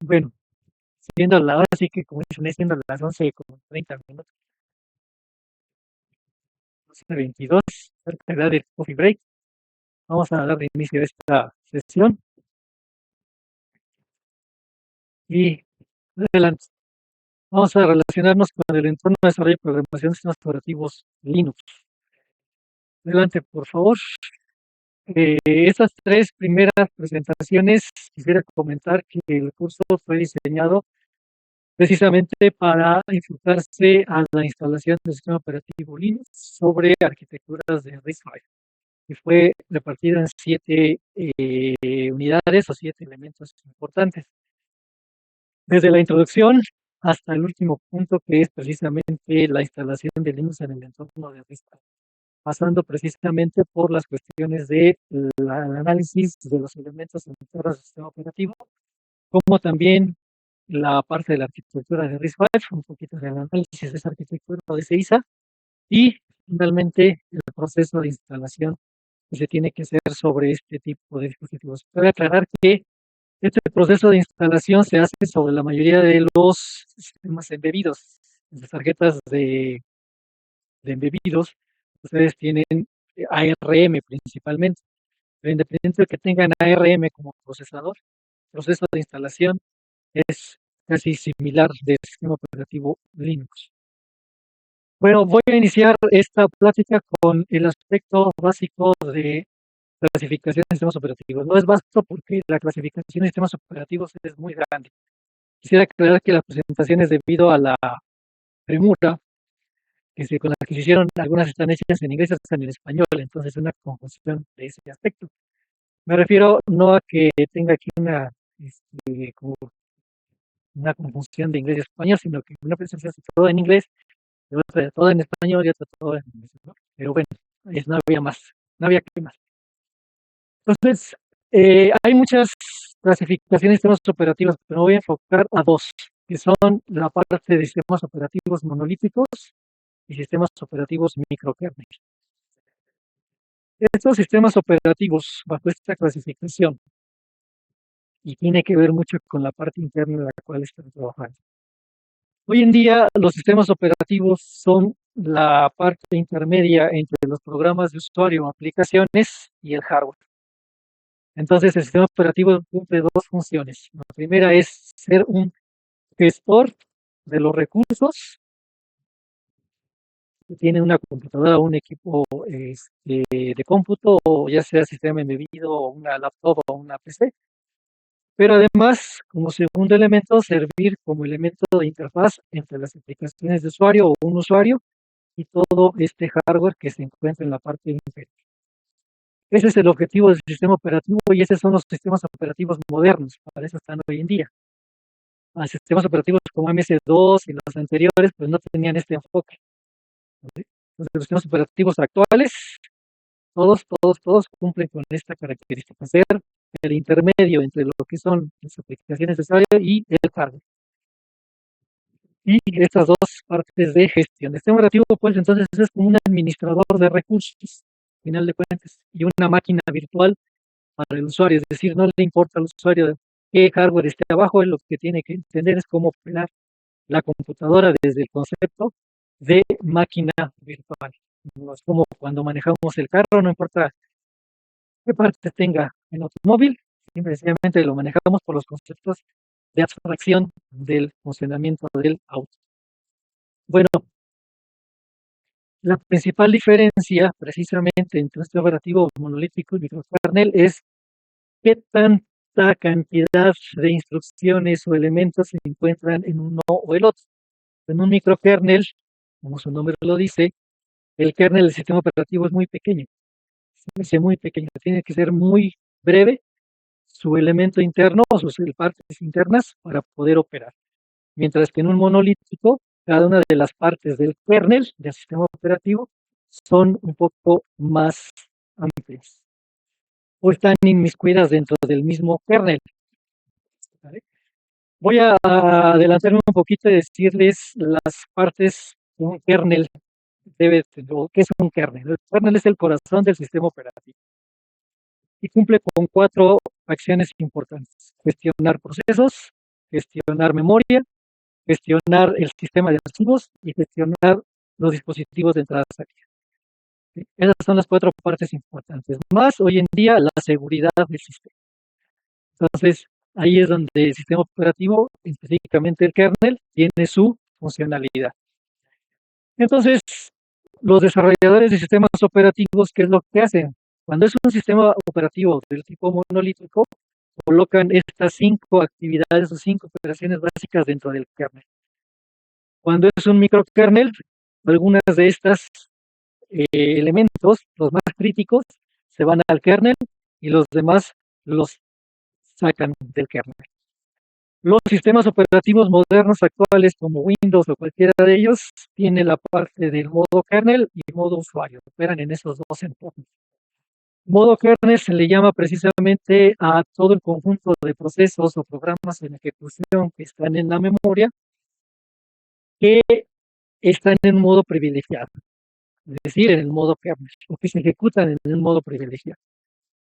Bueno, siendo la hora, sí que como dicen, siendo las 11 con 30 minutos, 11:22, cerca de del coffee break, vamos a dar inicio a esta sesión y adelante. Vamos a relacionarnos con el entorno de desarrollo y programación de sistemas operativos Linux. Adelante, por favor. Estas tres primeras presentaciones, quisiera comentar que el curso fue diseñado precisamente para enfocarse a la instalación del sistema operativo Linux sobre arquitecturas de RISC-V, y fue repartido en 7 unidades o 7 elementos importantes. Desde la introducción hasta el último punto, que es precisamente la instalación de Linux en el entorno de RISC-V, pasando precisamente por las cuestiones de análisis de los elementos internos del sistema operativo, como también la parte de la arquitectura de RISC-V, un poquito del análisis de esa arquitectura de CISA, y finalmente el proceso de instalación que se tiene que hacer sobre este tipo de dispositivos. Cabe aclarar que este proceso de instalación se hace sobre la mayoría de los sistemas embebidos. Las tarjetas de embebidos, ustedes tienen ARM principalmente, pero independiente de que tengan ARM como procesador, el proceso de instalación es casi similar del sistema operativo Linux. Bueno, voy a iniciar esta plática con el aspecto básico de clasificación de sistemas operativos. No es vasto porque la clasificación de sistemas operativos es muy grande. Quisiera aclarar que la presentación es debido a la premura con la que se hicieron, algunas están hechas en inglés, otras en español, entonces es una confusión de ese aspecto. Me refiero no a que tenga aquí como una confusión de inglés y español, sino que una presentación se todo en inglés, y otra todo en español y otra todo en inglés, ¿no? Pero bueno, no había más, no había que más. Entonces, hay muchas clasificaciones de sistemas operativos, pero me voy a enfocar a dos, que son la parte de sistemas operativos monolíticos y sistemas operativos microkernel. Estos sistemas operativos bajo esta clasificación, y tiene que ver mucho con la parte interna en la cual están trabajando. Hoy en día los sistemas operativos son la parte intermedia entre los programas de usuario, aplicaciones y el hardware. Entonces el sistema operativo cumple dos funciones. La primera es ser un gestor de los recursos que tiene una computadora o un equipo de cómputo, o ya sea sistema embebido o una laptop o una PC. Pero además, como segundo elemento, servir como elemento de interfaz entre las aplicaciones de usuario o un usuario y todo este hardware que se encuentra en la parte inferior. Ese es el objetivo del sistema operativo y esos son los sistemas operativos modernos, para eso están hoy en día. A sistemas operativos como MS2 y los anteriores, pues no tenían este enfoque. Los sistemas operativos actuales, todos cumplen con esta característica, ser el intermedio entre lo que son las aplicaciones de usuario y el hardware. Y estas dos partes de gestión. El sistema operativo, pues entonces es como un administrador de recursos, al final de cuentas, y una máquina virtual para el usuario. Es decir, no le importa al usuario qué hardware esté abajo, él lo que tiene que entender es cómo operar la computadora desde el concepto de máquina virtual. No es como cuando manejamos el carro, no importa qué parte tenga el automóvil, simplemente lo manejamos por los conceptos de abstracción del funcionamiento del auto. Bueno, la principal diferencia precisamente entre este operativo monolítico y microkernel es qué tanta cantidad de instrucciones o elementos se encuentran en uno o el otro. En un microkernel, como su nombre lo dice, el kernel del sistema operativo es muy pequeño, tiene que ser muy breve su elemento interno o sus partes internas para poder operar. Mientras que en un monolítico, cada una de las partes del kernel del sistema operativo son un poco más amplias o están inmiscuidas dentro del mismo kernel. ¿Vale? Voy a adelantarme un poquito y decirles las partes de un kernel o qué es un kernel. El kernel es el corazón del sistema operativo y cumple con 4 acciones importantes: gestionar procesos, gestionar memoria, gestionar el sistema de archivos y gestionar los dispositivos de entrada y salida. ¿Sí? Esas son las 4 partes importantes. Más hoy en día la seguridad del sistema. Entonces, ahí es donde el sistema operativo, específicamente el kernel, tiene su funcionalidad. Entonces, los desarrolladores de sistemas operativos, ¿qué es lo que hacen? Cuando es un sistema operativo del tipo monolítico, colocan estas 5 actividades o 5 operaciones básicas dentro del kernel. Cuando es un microkernel, algunas de estas elementos, los más críticos, se van al kernel y los demás los sacan del kernel. Los sistemas operativos modernos actuales como Windows o cualquiera de ellos tiene la parte del modo kernel y modo usuario, operan en esos dos entornos. Modo kernel se le llama precisamente a todo el conjunto de procesos o programas en ejecución que están en la memoria, que están en modo privilegiado, es decir, en el modo kernel, o que se ejecutan en el modo privilegiado.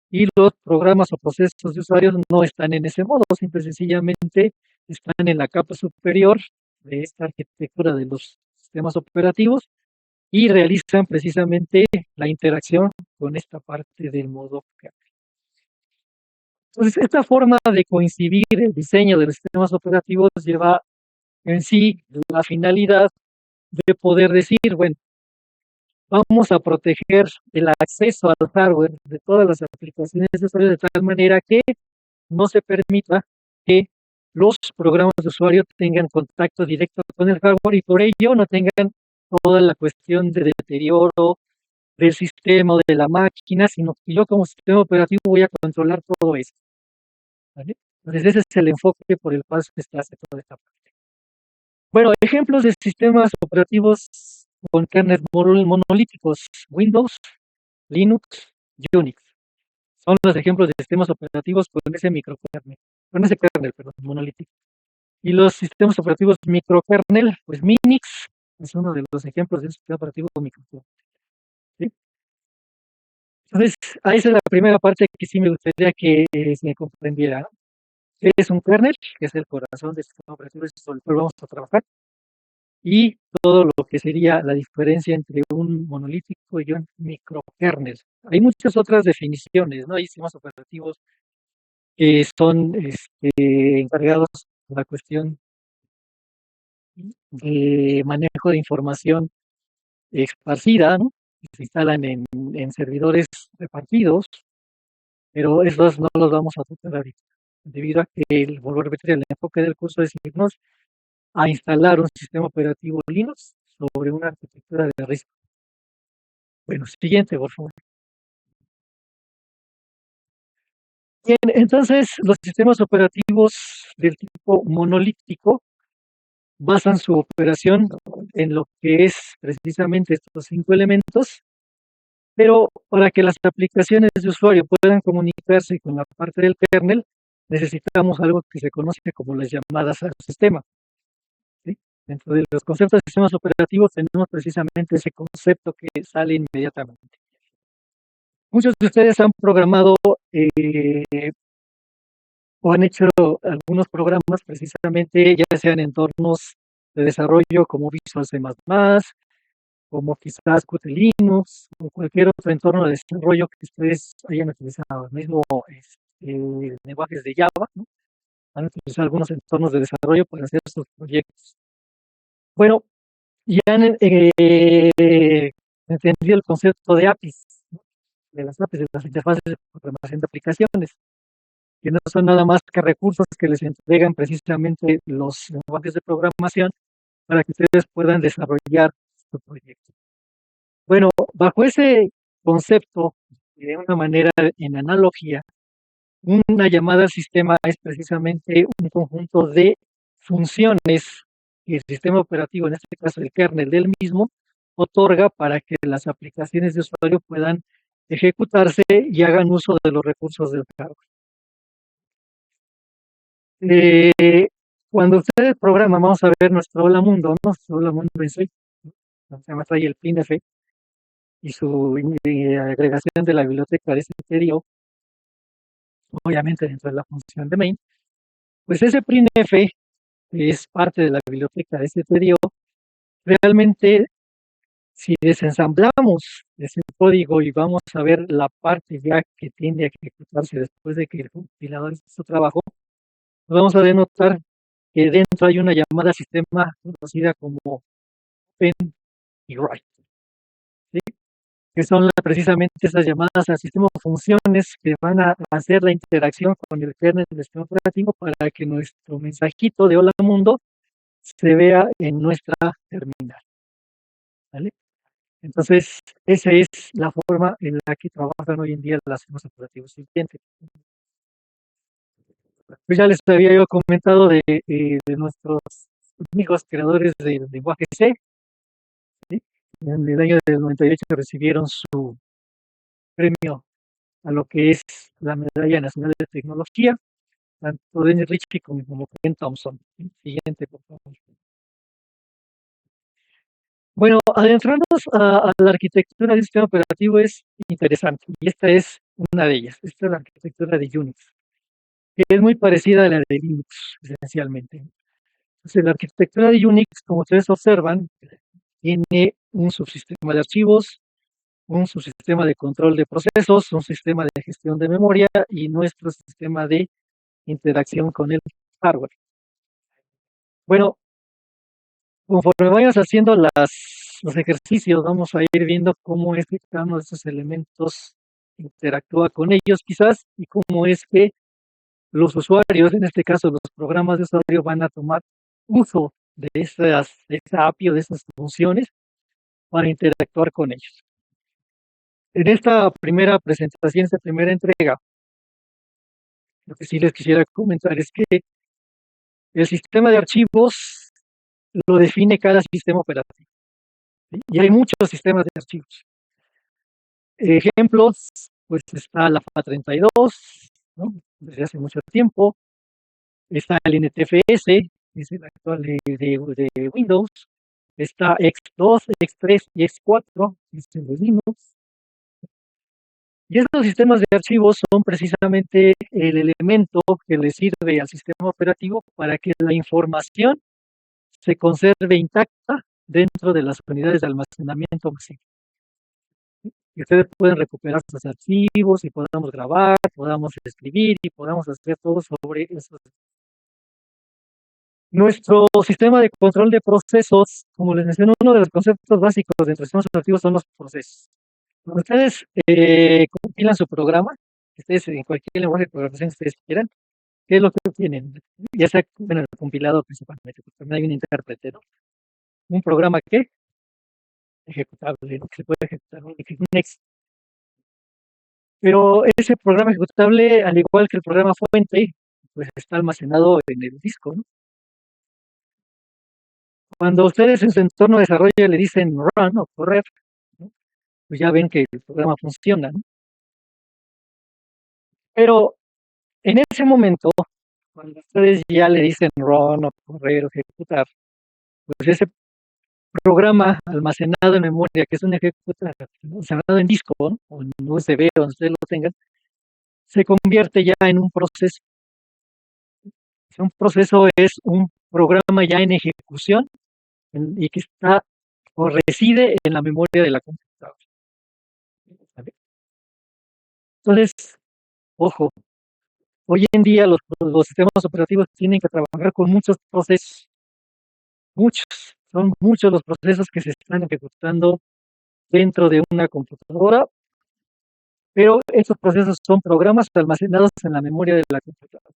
Y los programas o procesos de usuarios no están en ese modo, simple y sencillamente están en la capa superior de esta arquitectura de los sistemas operativos y realizan precisamente la interacción con esta parte del modo kernel. Entonces, esta forma de coincidir el diseño de los sistemas operativos lleva en sí la finalidad de poder decir, bueno, vamos a proteger el acceso al hardware de todas las aplicaciones de usuario de tal manera que no se permita que los programas de usuario tengan contacto directo con el hardware y por ello no tengan toda la cuestión de deterioro del sistema o de la máquina, sino que yo como sistema operativo voy a controlar todo eso. ¿Vale? Entonces ese es el enfoque por el cual se está haciendo toda esta parte. Bueno, ejemplos de sistemas operativos con kernels monolíticos: Windows, Linux, Unix. Son los ejemplos de sistemas operativos con ese microkernel, con ese kernel, perdón, monolítico. Y los sistemas operativos microkernel, pues Minix es uno de los ejemplos de un sistema operativo microkernel. ¿Sí? Entonces, ahí es la primera parte que sí me gustaría que se comprendiera, ¿no? Es un kernel, que es el corazón del sistema operativo, es sobre el cual vamos a trabajar, y todo lo que sería la diferencia entre un monolítico y un microkernel. Hay muchas otras definiciones, ¿no? Hay sistemas operativos que son encargados de la cuestión de manejo de información esparcida, ¿no? Que se instalan en servidores repartidos, pero esos no los vamos a tocar ahorita, debido a que, vuelvo a repetir, el enfoque del curso es irnos a instalar un sistema operativo Linux sobre una arquitectura de RISC. Bueno, siguiente, por favor. Bien, entonces los sistemas operativos del tipo monolítico basan su operación en lo que es precisamente estos 5 elementos, pero para que las aplicaciones de usuario puedan comunicarse con la parte del kernel, necesitamos algo que se conoce como las llamadas al sistema. ¿Sí? Dentro de los conceptos de sistemas operativos tenemos precisamente ese concepto que sale inmediatamente. Muchos de ustedes han programado o han hecho algunos programas precisamente, ya sean entornos de desarrollo como Visual C++, como quizás Qt Linux o cualquier otro entorno de desarrollo que ustedes hayan utilizado, mismo lenguajes de Java, ¿no? Han utilizado algunos entornos de desarrollo para hacer sus proyectos. Bueno, ya han entendido el concepto de APIs, ¿no? De las APIs, de las interfaces de programación de aplicaciones, que no son nada más que recursos que les entregan precisamente los lenguajes de programación para que ustedes puedan desarrollar su proyecto. Bueno, bajo ese concepto, de una manera en analogía, una llamada al sistema es precisamente un conjunto de funciones que el sistema operativo, en este caso el kernel del mismo, otorga para que las aplicaciones de usuario puedan ejecutarse y hagan uso de los recursos del hardware. Cuando ustedes programan, vamos a ver nuestro Hola Mundo, ¿no? Nuestro Hola Mundo en C, ¿no? Se llama ahí el printf y su agregación de la biblioteca de stdio, obviamente dentro de la función de main, pues ese printf que es parte de la biblioteca de STDIO, realmente si desensamblamos ese código y vamos a ver la parte ya que tiende a ejecutarse después de que el compilador hizo su trabajo, vamos a denotar que dentro hay una llamada sistema conocida como open y write, ¿sí? Que son precisamente esas llamadas al sistema de funciones que van a hacer la interacción con el kernel del sistema operativo para que nuestro mensajito de hola mundo se vea en nuestra terminal, ¿vale? Entonces, esa es la forma en la que trabajan hoy en día los sistemas operativos sintientes. Pues ya les había yo comentado de nuestros amigos creadores del lenguaje C, ¿sí? En el año del 98 recibieron su premio a lo que es la Medalla Nacional de Tecnología, tanto Dennis Ritchie como Ken Thompson. Siguiente, por favor. Bueno, adentrarnos a la arquitectura del sistema operativo es interesante, y esta es una de ellas. Esta es la arquitectura de Unix, que es muy parecida a la de Linux, esencialmente. Entonces, la arquitectura de Unix, como ustedes observan, tiene un subsistema de archivos, un subsistema de control de procesos, un sistema de gestión de memoria y nuestro sistema de interacción con el hardware. Bueno, conforme vayas haciendo los ejercicios, vamos a ir viendo cómo es que cada uno de estos elementos interactúa con ellos, quizás, y cómo es que los usuarios, en este caso los programas de usuario, van a tomar uso de de esa API o de esas funciones para interactuar con ellos. En esta primera presentación, esta primera entrega, lo que sí les quisiera comentar es que el sistema de archivos lo define cada sistema operativo, ¿sí? Y hay muchos sistemas de archivos. Ejemplos, pues está la FAT32, ¿no? Desde hace mucho tiempo. Está el NTFS, que es el actual de Windows. Está X2, X3 y X4, que es el de Linux. Y estos sistemas de archivos son precisamente el elemento que le sirve al sistema operativo para que la información se conserve intacta dentro de las unidades de almacenamiento masivo. Y ustedes pueden recuperar sus archivos y podamos grabar, podamos escribir y podamos hacer todo sobre eso. Nuestro sistema de control de procesos, como les mencioné, uno de los conceptos básicos de nuestros sistemas operativos son los procesos. Cuando ustedes compilan su programa, ustedes en cualquier lenguaje de programación que ustedes quieran, ¿qué es lo que obtienen? Ya sea, bueno, el compilador principalmente, porque también hay un intérprete, ¿no? Un programa que ejecutable, ¿no? Que se puede ejecutar, un exe. Pero ese programa ejecutable, al igual que el programa fuente, pues está almacenado en el disco, ¿no? Cuando ustedes en su entorno de desarrollo le dicen run o correr, ¿no? Pues ya ven que el programa funciona, ¿no? Pero en ese momento, cuando ustedes ya le dicen run o correr o ejecutar, pues ese programa almacenado en memoria, que es un ejecutar, almacenado en disco, ¿no? O en USB, donde ustedes lo tengan, se convierte ya en un proceso. Un proceso es un programa ya en ejecución y que está o reside en la memoria de la computadora. ¿Vale? Entonces, ojo, hoy en día los sistemas operativos tienen que trabajar con muchos procesos, muchos, son muchos los procesos que se están ejecutando dentro de una computadora, pero estos procesos son programas almacenados en la memoria de la computadora.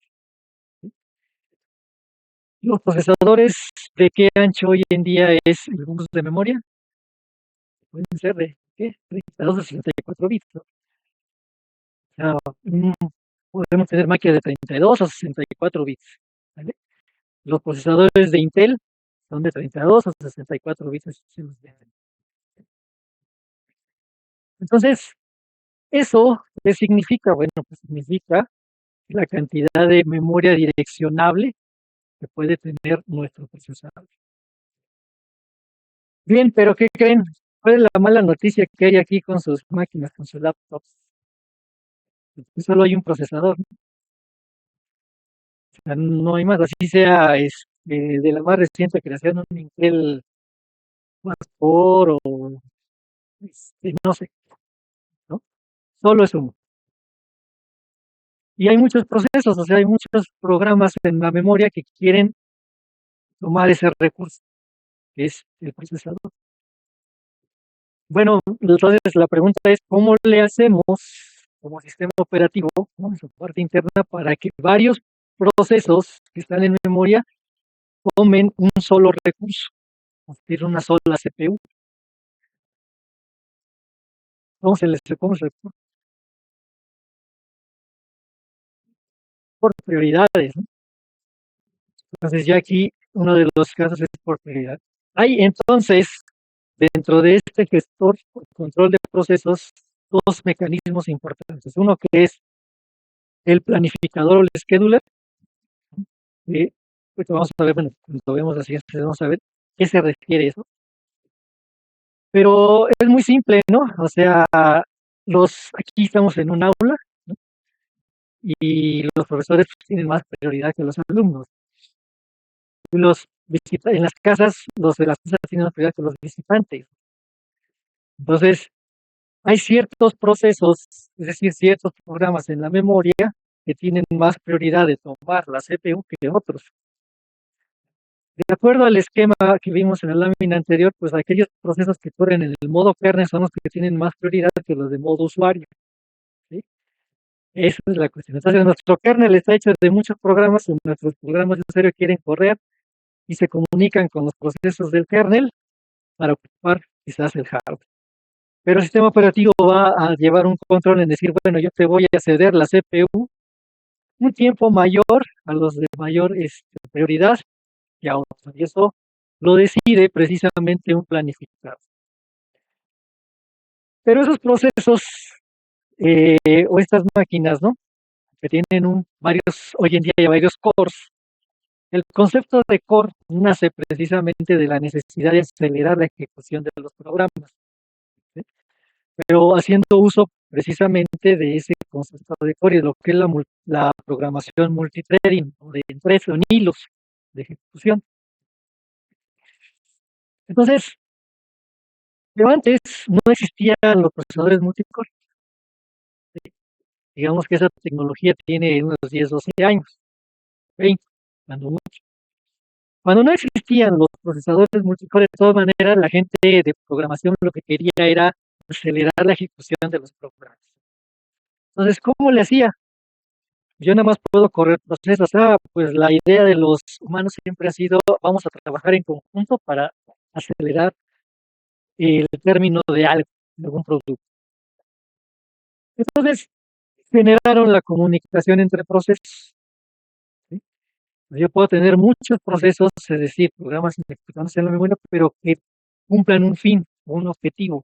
Los procesadores, ¿de qué ancho hoy en día es el bus de memoria? Pueden ser de ¿qué? 32 a 64 bits, ¿no? O sea, podemos tener máquinas de 32 a 64 bits, ¿vale? Los procesadores de Intel son de 32 a 64 bits. Entonces, ¿eso qué significa? Bueno, pues significa la cantidad de memoria direccionable que puede tener nuestro procesador. Bien, pero ¿qué creen? ¿Cuál es la mala noticia que hay aquí con sus máquinas, con sus laptops? Pues solo hay un procesador, ¿no? O sea, no hay más, así sea de la más reciente creación, un Intel Core o no sé, ¿no? Solo es uno. Y hay muchos procesos, o sea, hay muchos programas en la memoria que quieren tomar ese recurso, que es el procesador. Bueno, entonces la pregunta es, ¿cómo le hacemos como sistema operativo, ¿no? En su parte interna, para que varios procesos que están en memoria tomen un solo recurso, es decir, una sola CPU? ¿Cómo se le por prioridades, ¿no? Entonces ya aquí uno de los casos es por prioridad. Hay entonces, dentro de este gestor o control de procesos, dos mecanismos importantes. Uno que es el planificador o el scheduler, que pues vamos a ver, bueno, cuando vemos así, vamos a ver qué se refiere eso. Pero es muy simple, ¿no? O sea, aquí estamos en un aula, ¿no? Y los profesores pues, tienen más prioridad que los alumnos. En las casas, los de las casas tienen más prioridad que los visitantes. Entonces, hay ciertos procesos, es decir, ciertos programas en la memoria que tienen más prioridad de tomar la CPU que otros. De acuerdo al esquema que vimos en la lámina anterior, pues aquellos procesos que corren en el modo kernel son los que tienen más prioridad que los de modo usuario, ¿sí? Esa es la cuestión. Entonces, nuestro kernel está hecho de muchos programas, y nuestros programas de usuario quieren correr y se comunican con los procesos del kernel para ocupar quizás el hardware. Pero el sistema operativo va a llevar un control en decir, bueno, yo te voy a ceder la CPU un tiempo mayor a los de mayor prioridad que a otros. Y eso lo decide precisamente un planificador. Pero esos procesos o estas máquinas, ¿no? Que tienen hoy en día hay varios cores. El concepto de core nace precisamente de la necesidad de acelerar la ejecución de los programas, ¿sí? Pero haciendo uso precisamente de ese concepto de core, lo que es la programación multithreading, o de tres o en hilos de ejecución. Entonces, pero antes no existían los procesadores multicore. Digamos que esa tecnología tiene unos 10, 12 años, 20, cuando mucho. Cuando no existían los procesadores multicore, de todas maneras, la gente de programación lo que quería era acelerar la ejecución de los programas. Entonces, ¿cómo le hacía? Yo nada más puedo correr procesos. Pues la idea de los humanos siempre ha sido, vamos a trabajar en conjunto para acelerar el término de algo, de algún producto. Entonces, generaron la comunicación entre procesos, ¿sí? Yo puedo tener muchos procesos, es decir, programas ejecutándose en la memoria, pero que cumplan un fin, un objetivo,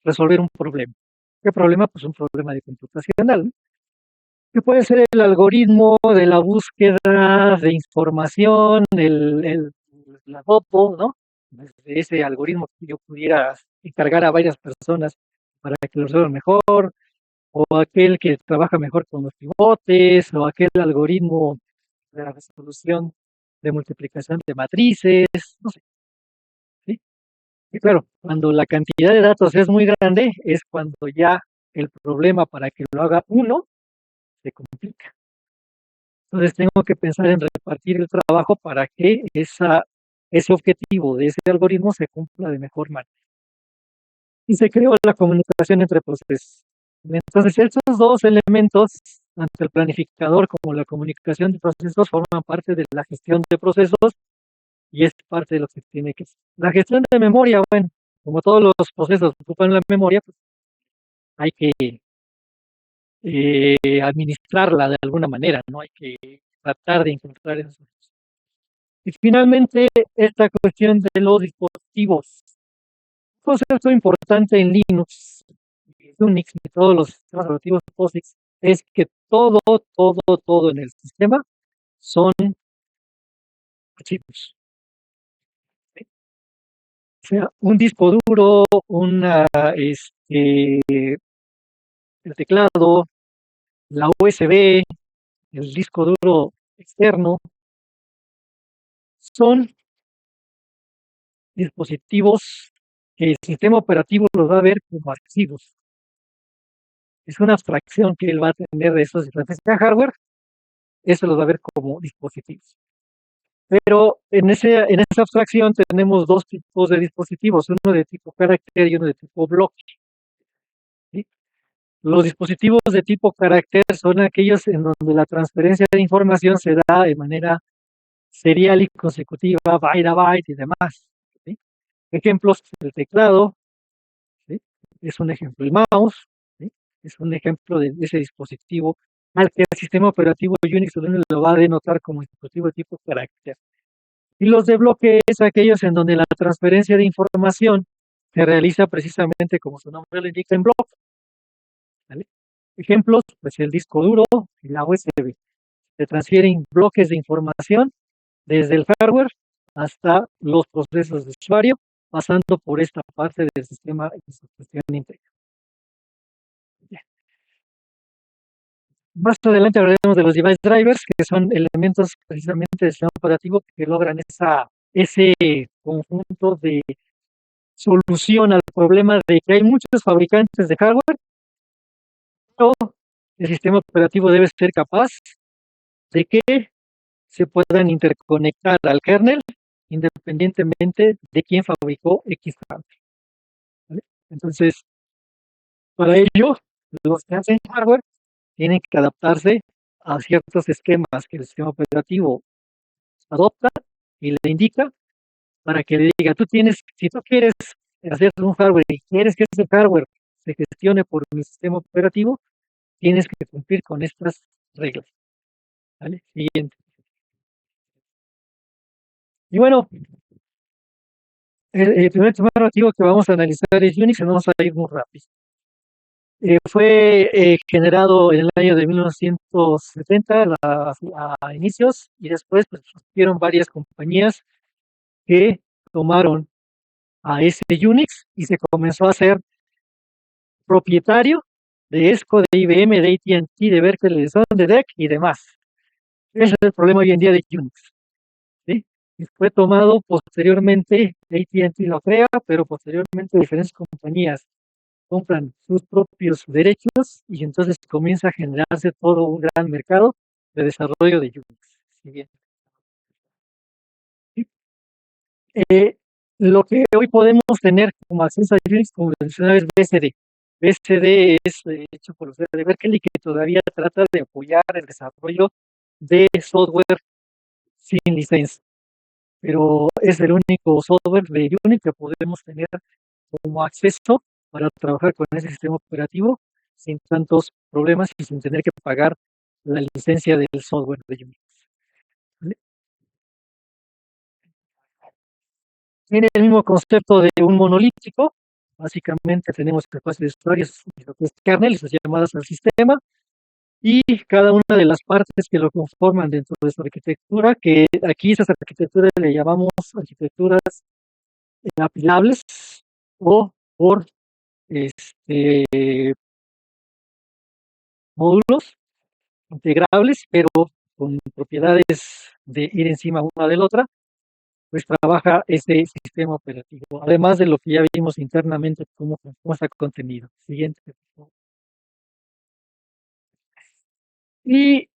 resolver un problema. ¿Qué problema? Pues un problema de computacional, ¿no? Que puede ser el algoritmo de la búsqueda de información, la topo, ¿no? Desde ese algoritmo que yo pudiera encargar a varias personas para que lo resuelvan mejor, o aquel que trabaja mejor con los pivotes, o aquel algoritmo de la resolución de multiplicación de matrices, no sé, ¿sí? Y claro, cuando la cantidad de datos es muy grande, es cuando ya el problema para que lo haga uno se complica. Entonces tengo que pensar en repartir el trabajo para que ese objetivo de ese algoritmo se cumpla de mejor manera. Y se creó la comunicación entre procesos. Entonces, estos dos elementos, tanto el planificador como la comunicación de procesos, forman parte de la gestión de procesos y es parte de lo que tiene que ser. La gestión de memoria, bueno, como todos los procesos ocupan la memoria, pues hay que administrarla de alguna manera, ¿no? Hay que tratar de encontrar esos. Y finalmente, esta cuestión de los dispositivos. Un concepto importante en Linux, Unix y todos los sistemas operativos POSIX es que todo en el sistema son archivos. ¿Sí? O sea, un disco duro, el teclado, la USB, el disco duro externo, son dispositivos que el sistema operativo los va a ver como archivos. Es una abstracción que él va a tener de esos diferentes hardware, eso los va a ver como dispositivos. Pero en esa abstracción tenemos dos tipos de dispositivos, uno de tipo carácter y uno de tipo bloque. ¿Sí? Los dispositivos de tipo carácter son aquellos en donde la transferencia de información se da de manera serial y consecutiva, byte a byte y demás. ¿Sí? Ejemplos, el teclado, ¿sí? Es un ejemplo, el mouse, ¿sí? Es un ejemplo de ese dispositivo al que el sistema operativo Unix lo va a denotar como dispositivo de tipo carácter. Y los de bloque es aquellos en donde la transferencia de información se realiza precisamente como su nombre lo indica en bloque. ¿Vale? Ejemplos, pues el disco duro y la USB. Se transfieren bloques de información desde el hardware hasta los procesos de usuario, pasando por esta parte del sistema de gestión íntegra. Más adelante hablaremos de los device drivers, que son elementos precisamente del sistema operativo que logran ese conjunto de solución al problema de que hay muchos fabricantes de hardware, pero el sistema operativo debe ser capaz de que se puedan interconectar al kernel independientemente de quién fabricó X hardware. ¿Vale? Entonces, para ello, los que hacen hardware tienen que adaptarse a ciertos esquemas que el sistema operativo adopta y le indica para que le diga, si tú quieres hacer un hardware y quieres que ese hardware se gestione por mi sistema operativo, tienes que cumplir con estas reglas. ¿Vale? Siguiente. Y bueno, el primer sistema operativo que vamos a analizar es Unix, y vamos a ir muy rápido. Fue generado en el año de 1970 a inicios y después pues, surgieron varias compañías que tomaron a ese Unix y se comenzó a hacer propietario de ESCO, de IBM, de AT&T, de Berkeley, de Sony, de DEC y demás. Ese es el problema hoy en día de Unix. ¿Sí? Y fue tomado posteriormente, AT&T lo crea, pero posteriormente diferentes compañías compran sus propios derechos y entonces comienza a generarse todo un gran mercado de desarrollo de Unix. ¿Sí? Lo que hoy podemos tener como acceso a Unix, como mencionaba, es BSD. BSD es hecho por los de Berkeley, que todavía trata de apoyar el desarrollo de software sin licencia, pero es el único software de Unix que podemos tener como acceso para trabajar con ese sistema operativo sin tantos problemas y sin tener que pagar la licencia del software de Unix. ¿Vale? Tiene el mismo concepto de un monolítico. Básicamente tenemos espacios de usuarios, lo que es kernel, esas llamadas al sistema, y cada una de las partes que lo conforman dentro de su arquitectura, que aquí esas arquitecturas le llamamos arquitecturas apilables o por este, módulos integrables, pero con propiedades de ir encima una de la otra, pues trabaja este sistema operativo, además de lo que ya vimos internamente, cómo está contenido. Siguiente. Y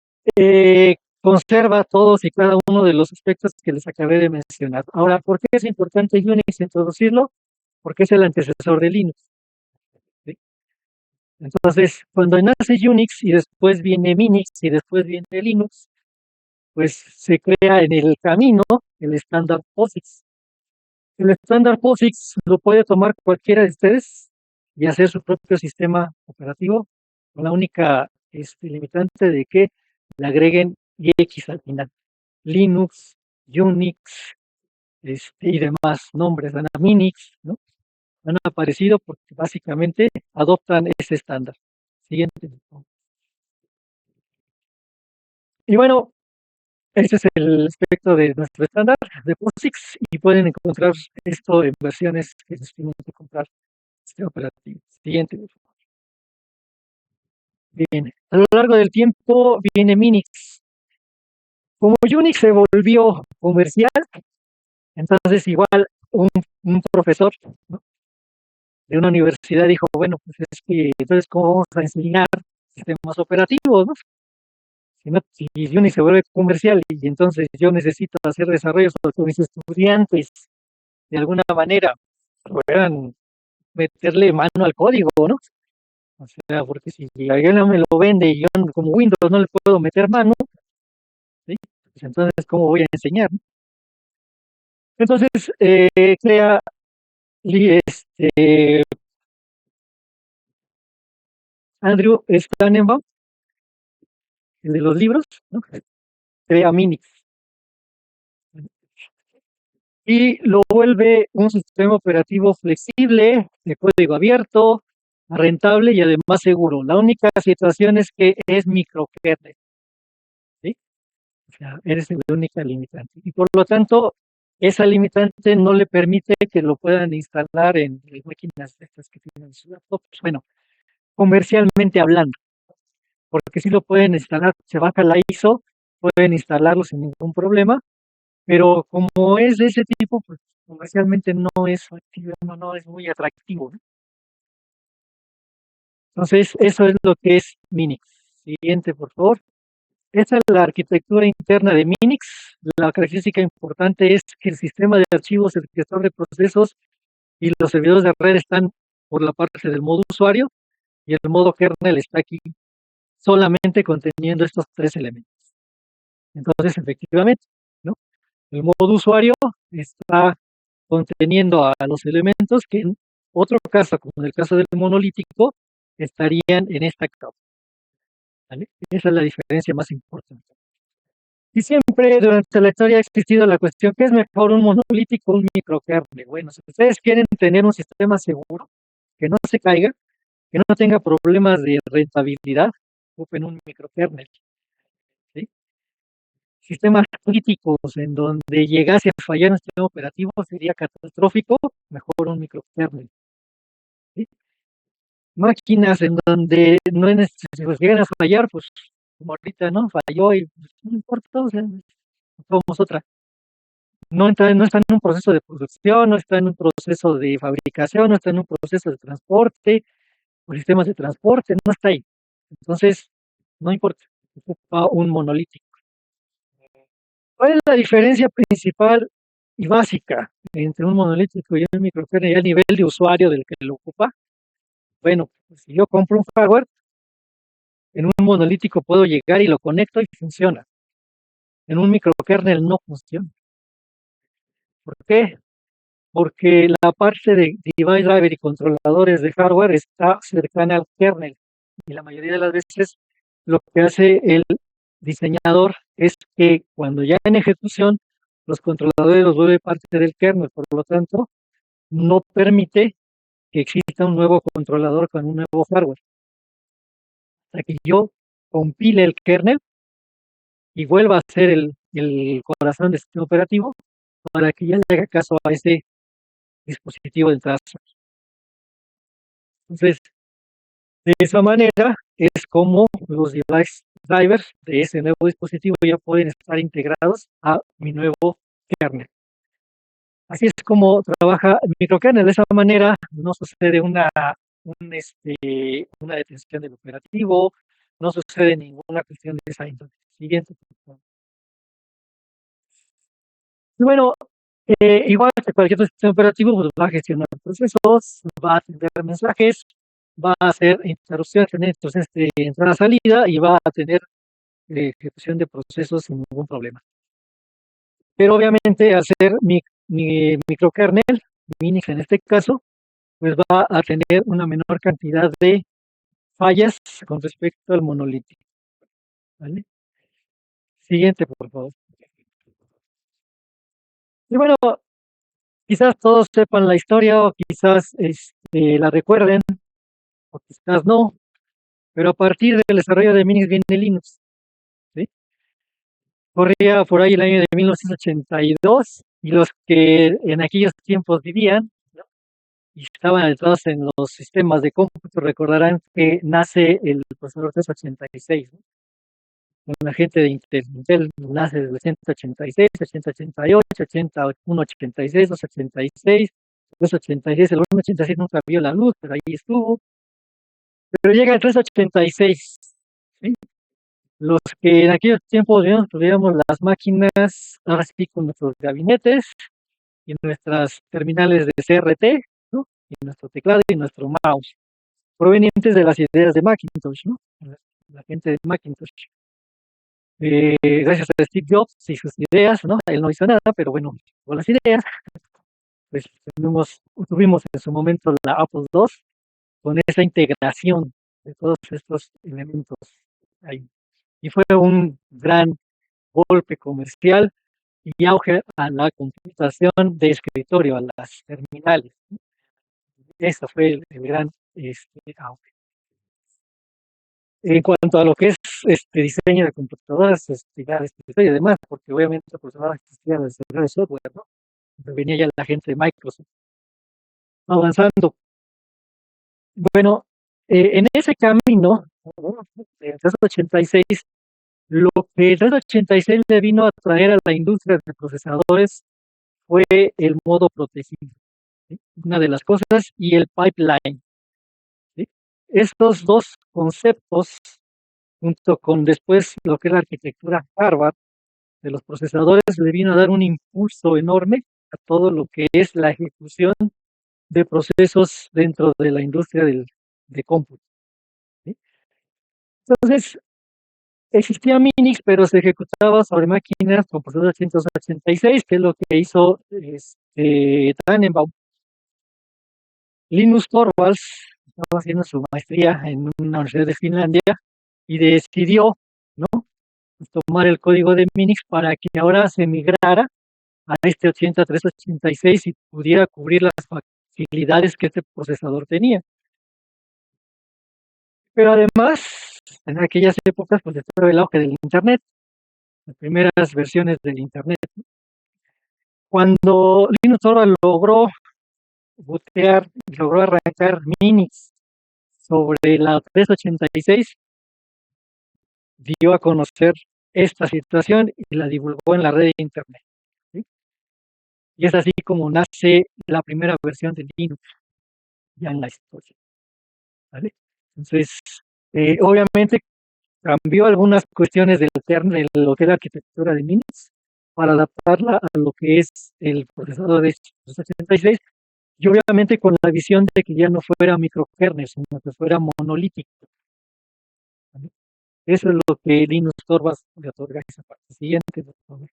conserva todos y cada uno de los aspectos que les acabé de mencionar. Ahora, ¿por qué es importante Unix introducirlo? Porque es el antecesor de Linux. ¿Sí? Entonces, cuando nace Unix y después viene Minix y después viene Linux, pues se crea en el camino el estándar POSIX. El estándar POSIX lo puede tomar cualquiera de ustedes y hacer su propio sistema operativo, con la única limitante de que le agreguen X al final. Linux, Unix y demás nombres, Minix, ¿no? Han aparecido porque básicamente adoptan ese estándar. Siguiente. Y bueno, ese es el aspecto de nuestro estándar de POSIX y pueden encontrar esto en versiones que les tienen que comprar este operativo. Siguiente. Bien, a lo largo del tiempo viene Minix. Como Unix se volvió comercial. Entonces, igual un profesor, ¿no?, de una universidad dijo, bueno, pues es que entonces, ¿cómo vamos a enseñar sistemas operativos, no? Si, no, si Unity se vuelve comercial y entonces yo necesito hacer desarrollos para que mis estudiantes de alguna manera puedan meterle mano al código, ¿no? O sea, porque si alguien no me lo vende y yo como Windows no le puedo meter mano, ¿sí?, pues entonces, ¿cómo voy a enseñar? Entonces, crea Andrew Stanenbaum, el de los libros, ¿no?, crea Minix y lo vuelve un sistema operativo flexible, de código abierto, rentable y además seguro. La única situación es que es microkernel, ¿sí? O sea, eres la única limitante. Y por lo tanto, esa limitante no le permite que lo puedan instalar en máquinas estas que tienen sus laptops. Bueno, comercialmente hablando, porque sí lo pueden instalar, se baja la ISO, pueden instalarlo sin ningún problema, pero como es de ese tipo, pues comercialmente no es factible, no es muy atractivo, ¿no? Entonces, eso es lo que es Minix. Siguiente, por favor. Esa es la arquitectura interna de Minix. La característica importante es que el sistema de archivos, el gestor de procesos y los servidores de red están por la parte del modo usuario y el modo kernel está aquí solamente conteniendo estos tres elementos. Entonces, efectivamente, ¿no?, el modo usuario está conteniendo a los elementos que en otro caso, como en el caso del monolítico, estarían en esta capa, ¿vale? Esa es la diferencia más importante. Y siempre durante la historia ha existido la cuestión, ¿qué es mejor, un monolítico o un microkernel? Bueno, si ustedes quieren tener un sistema seguro, que no se caiga, que no tenga problemas de rentabilidad, ocupen un microkernel, ¿sí? Sistemas críticos en donde llegase a fallar un sistema operativo sería catastrófico, mejor un microkernel, ¿sí? Máquinas en donde no es si pues llegan a fallar, pues como ahorita, ¿no? Falló y pues, no importa, o sea, tomamos otra. No está en un proceso de producción, no está en un proceso de fabricación, no está en un proceso de transporte, o sistemas de transporte, no está ahí. Entonces, no importa, ocupa un monolítico. ¿Cuál es la diferencia principal y básica entre un monolítico y un microkernel a nivel de usuario del que lo ocupa? Bueno, pues si yo compro un hardware, en un monolítico puedo llegar y lo conecto y funciona. En un microkernel no funciona. ¿Por qué? Porque la parte de device driver y controladores de hardware está cercana al kernel. Y la mayoría de las veces lo que hace el diseñador es que cuando ya en ejecución, los controladores los vuelve parte del kernel. Por lo tanto, no permite que exista un nuevo controlador con un nuevo hardware. O sea que yo compile el kernel y vuelva a ser el corazón del sistema operativo para que ya le haga caso a ese dispositivo de entrada. Entonces, de esa manera es como los device drivers de ese nuevo dispositivo ya pueden estar integrados a mi nuevo kernel. Así es como trabaja el microkernel. De esa manera no sucede una detención del operativo, no sucede ninguna cuestión de esa índole. Siguiente. Y bueno, igual que cualquier otro sistema operativo, pues va a gestionar procesos, va a atender mensajes, va a hacer interrupciones, tener interrupciones de entrada-salida y va a tener ejecución de procesos sin ningún problema. Pero obviamente al ser mi microkernel, Minix en este caso, pues va a tener una menor cantidad de fallas con respecto al monolítico, ¿vale? Siguiente, por favor. Y bueno, quizás todos sepan la historia o quizás la recuerden o quizás no, pero a partir del desarrollo de Minix viene Linux, ¿sí? Corría por ahí el año de 1982 y los que en aquellos tiempos vivían, ¿no?, y estaban adentrados en los sistemas de cómputo recordarán que nace el procesador 386, ¿no? con la gente de Intel. Intel nace desde 186, 8088, 8186, 286, 286, el 186 nunca vio la luz, pero ahí estuvo. Pero llega el 386, ¿sí? Los que en aquellos tiempos tuviéramos las máquinas, ahora sí con nuestros gabinetes y nuestras terminales de CRT, ¿no? Y nuestro teclado y nuestro mouse, provenientes de las ideas de Macintosh, ¿no? La gente de Macintosh. Gracias a Steve Jobs y sus ideas, ¿no? Él no hizo nada, pero bueno, con las ideas, pues tuvimos en su momento la Apple II con esa integración de todos estos elementos ahí. Y fue un gran golpe comercial y auge a la computación de escritorio, a las terminales. Ese fue el gran auge. En cuanto a lo que es diseño de computadoras, ya de escritorio y demás, porque obviamente pues ahora existía el desarrollo de software, ¿no? Venía ya la gente de Microsoft avanzando. Bueno, en ese camino, en 386, lo que el 386 le vino a traer a la industria de procesadores fue el modo protegido, ¿sí? Una de las cosas, y el pipeline, ¿sí? Estos dos conceptos, junto con después lo que es la arquitectura Harvard de los procesadores, le vino a dar un impulso enorme a todo lo que es la ejecución de procesos dentro de la industria de cómputo, ¿sí? Entonces, existía Minix, pero se ejecutaba sobre máquinas con procesador 286, que es lo que hizo Tannenbaum. Linus Torvalds estaba haciendo su maestría en una universidad de Finlandia y decidió, ¿no?, tomar el código de Minix para que ahora se migrara a este 8386 y pudiera cubrir las facilidades que este procesador tenía. Pero además, en aquellas épocas, pues estaba el auge del Internet, las primeras versiones del Internet. Cuando Linus Torvalds logró botear, logró arrancar Minix sobre la 386, dio a conocer esta situación y la divulgó en la red de Internet, ¿sí? Y es así como nace la primera versión de Linux ya en la historia, ¿vale? Entonces, obviamente cambió algunas cuestiones del kernel, de lo que es la arquitectura de Linux, para adaptarla a lo que es el procesador de 86, y obviamente con la visión de que ya no fuera microkernel, sino que fuera monolítico, ¿vale? Eso es lo que Linus Torvalds le otorga esa parte. Siguiente, por favor.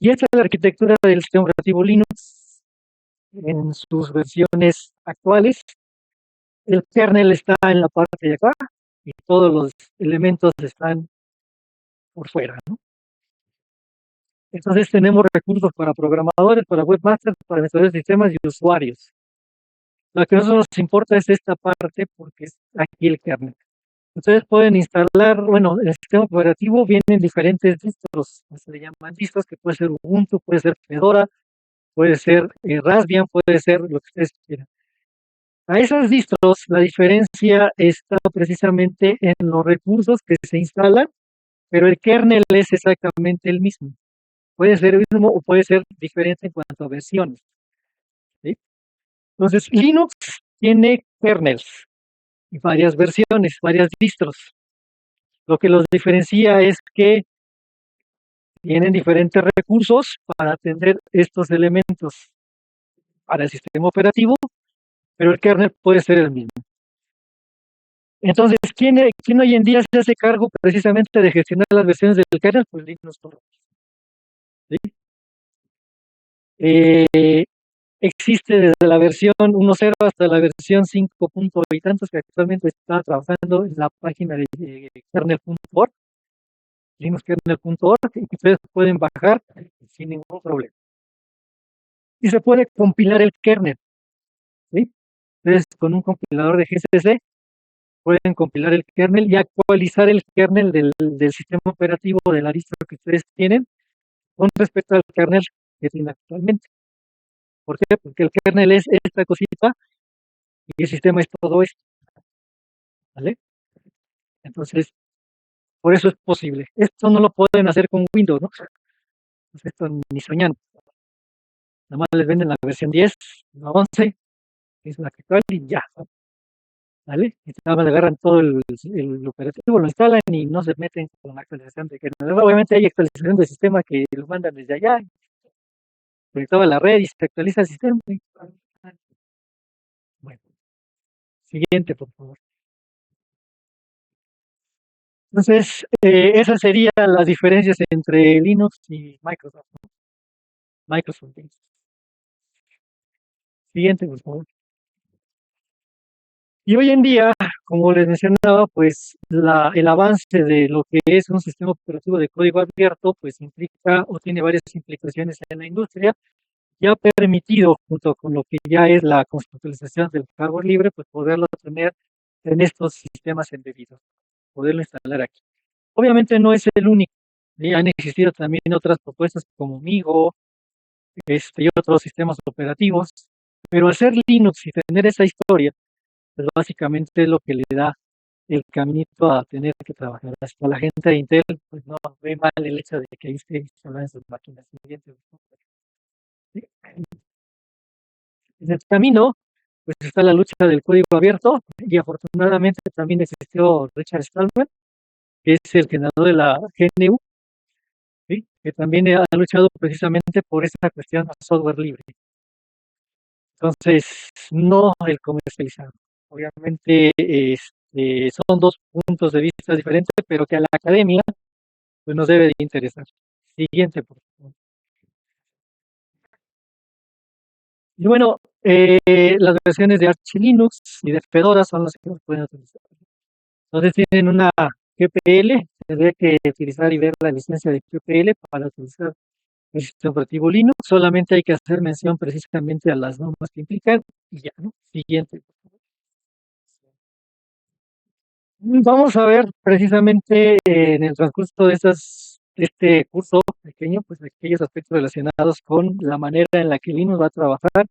Y esta es la arquitectura del sistema operativo Linux en sus versiones actuales. El kernel está en la parte de acá y todos los elementos están por fuera, ¿no? Entonces tenemos recursos para programadores, para webmasters, para administradores de sistemas y usuarios. Lo que a nosotros nos importa es esta parte porque es aquí el kernel. Ustedes pueden instalar, bueno, el sistema operativo vienen diferentes distros, se le llaman distros, que puede ser Ubuntu, puede ser Fedora, puede ser Raspbian, puede ser lo que ustedes quieran. A esas distros la diferencia está precisamente en los recursos que se instalan, pero el kernel es exactamente el mismo. Puede ser el mismo o puede ser diferente en cuanto a versiones, ¿sí? Entonces, Linux tiene kernels y varias versiones, varias distros. Lo que los diferencia es que tienen diferentes recursos para atender estos elementos para el sistema operativo, pero el kernel puede ser el mismo. Entonces, ¿quién hoy en día se hace cargo precisamente de gestionar las versiones del kernel? Pues Linux Torvalds, ¿sí? Existe desde la versión 1.0 hasta la versión 5 punto y tantos, que actualmente está trabajando en la página de kernel.org, linuxkernel.org, y que ustedes pueden bajar sin ningún problema. Y se puede compilar el kernel, ¿sí? Entonces, con un compilador de GCC pueden compilar el kernel y actualizar el kernel del sistema operativo de la distro que ustedes tienen con respecto al kernel que tienen actualmente. ¿Por qué? Porque el kernel es esta cosita y el sistema es todo esto, ¿vale? Entonces, por eso es posible. Esto no lo pueden hacer con Windows, ¿no? Pues esto ni soñando. Nada más les venden la versión 10, la 11, que es la actual, y ya, ¿vale? Y nada más agarran todo el operativo, lo instalan y no se meten con la actualización de kernel. Obviamente hay actualización del sistema que lo mandan desde allá, conectado a la red y se actualiza el sistema. Bueno, siguiente, por favor. Entonces, esas serían las diferencias entre Linux y Microsoft, ¿no? Microsoft. Siguiente, por favor. Y hoy en día, como les mencionaba, pues el avance de lo que es un sistema operativo de código abierto, pues implica o tiene varias implicaciones en la industria y ha permitido, junto con lo que ya es la conceptualización del hardware libre, pues poderlo tener en estos sistemas embebidos, poderlo instalar aquí. Obviamente no es el único, ¿sí? Han existido también otras propuestas como Migo, y otros sistemas operativos, pero al ser Linux y tener esa historia, pues básicamente es lo que le da el caminito a tener que trabajar. Hasta la gente de Intel pues no ve mal el hecho de que ahí esté instalada en sus máquinas siguientes. ¿Sí? En el camino, pues está la lucha del código abierto y afortunadamente también existió Richard Stallman, que es el creador de la GNU, ¿sí? Que también ha luchado precisamente por esa cuestión de software libre. Entonces, no el comercializado. Obviamente son dos puntos de vista diferentes, pero que a la academia pues, nos debe de interesar. Siguiente, por favor. Y bueno, las versiones de Arch Linux y de Fedora son las que nos pueden utilizar. Entonces tienen una GPL, tendría que utilizar y ver la licencia de GPL para utilizar el sistema operativo Linux. Solamente hay que hacer mención precisamente a las normas que implican y ya, ¿no? Siguiente. Vamos a ver precisamente en el transcurso de este curso pequeño, pues aquellos aspectos relacionados con la manera en la que Linux va a trabajar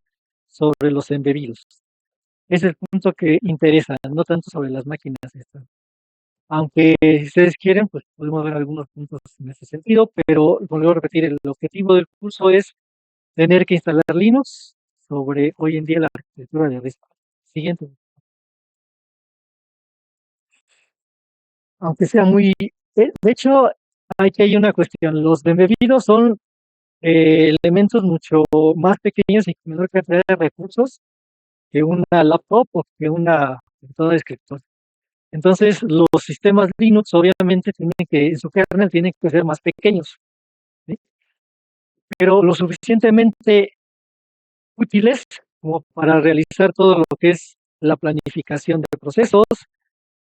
sobre los embebidos. Es el punto que interesa, no tanto sobre las máquinas estas. Aunque si ustedes quieren, pues podemos ver algunos puntos en ese sentido, pero vuelvo a repetir, el objetivo del curso es tener que instalar Linux sobre hoy en día la arquitectura de RISC. Siguiente. Aunque sea muy... de hecho, aquí hay una cuestión. Los embebidos son elementos mucho más pequeños y con menor cantidad de recursos que una laptop o que una computadora de escritorio. Entonces, los sistemas Linux obviamente tienen que, en su kernel tienen que ser más pequeños, ¿sí? Pero lo suficientemente útiles como para realizar todo lo que es la planificación de procesos,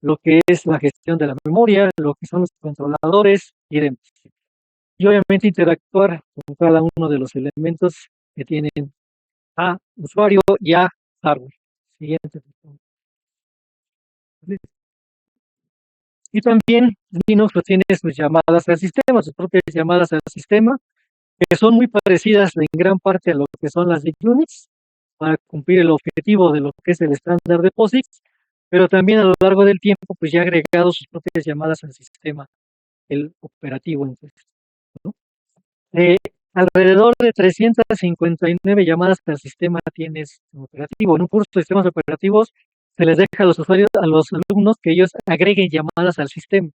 lo que es la gestión de la memoria, lo que son los controladores y demás. Y obviamente interactuar con cada uno de los elementos que tienen a usuario y a hardware. Siguiente. Y también Linux pues, tiene sus llamadas al sistema, sus propias llamadas al sistema, que son muy parecidas en gran parte a lo que son las de Unix, para cumplir el objetivo de lo que es el estándar de POSIX, pero también a lo largo del tiempo pues ya ha agregado sus propias llamadas al sistema, el operativo entonces, ¿no? Eh, Alrededor de 359 llamadas al sistema tiene este operativo. En un curso de sistemas operativos se les deja a los usuarios, a los alumnos, que ellos agreguen llamadas al sistema,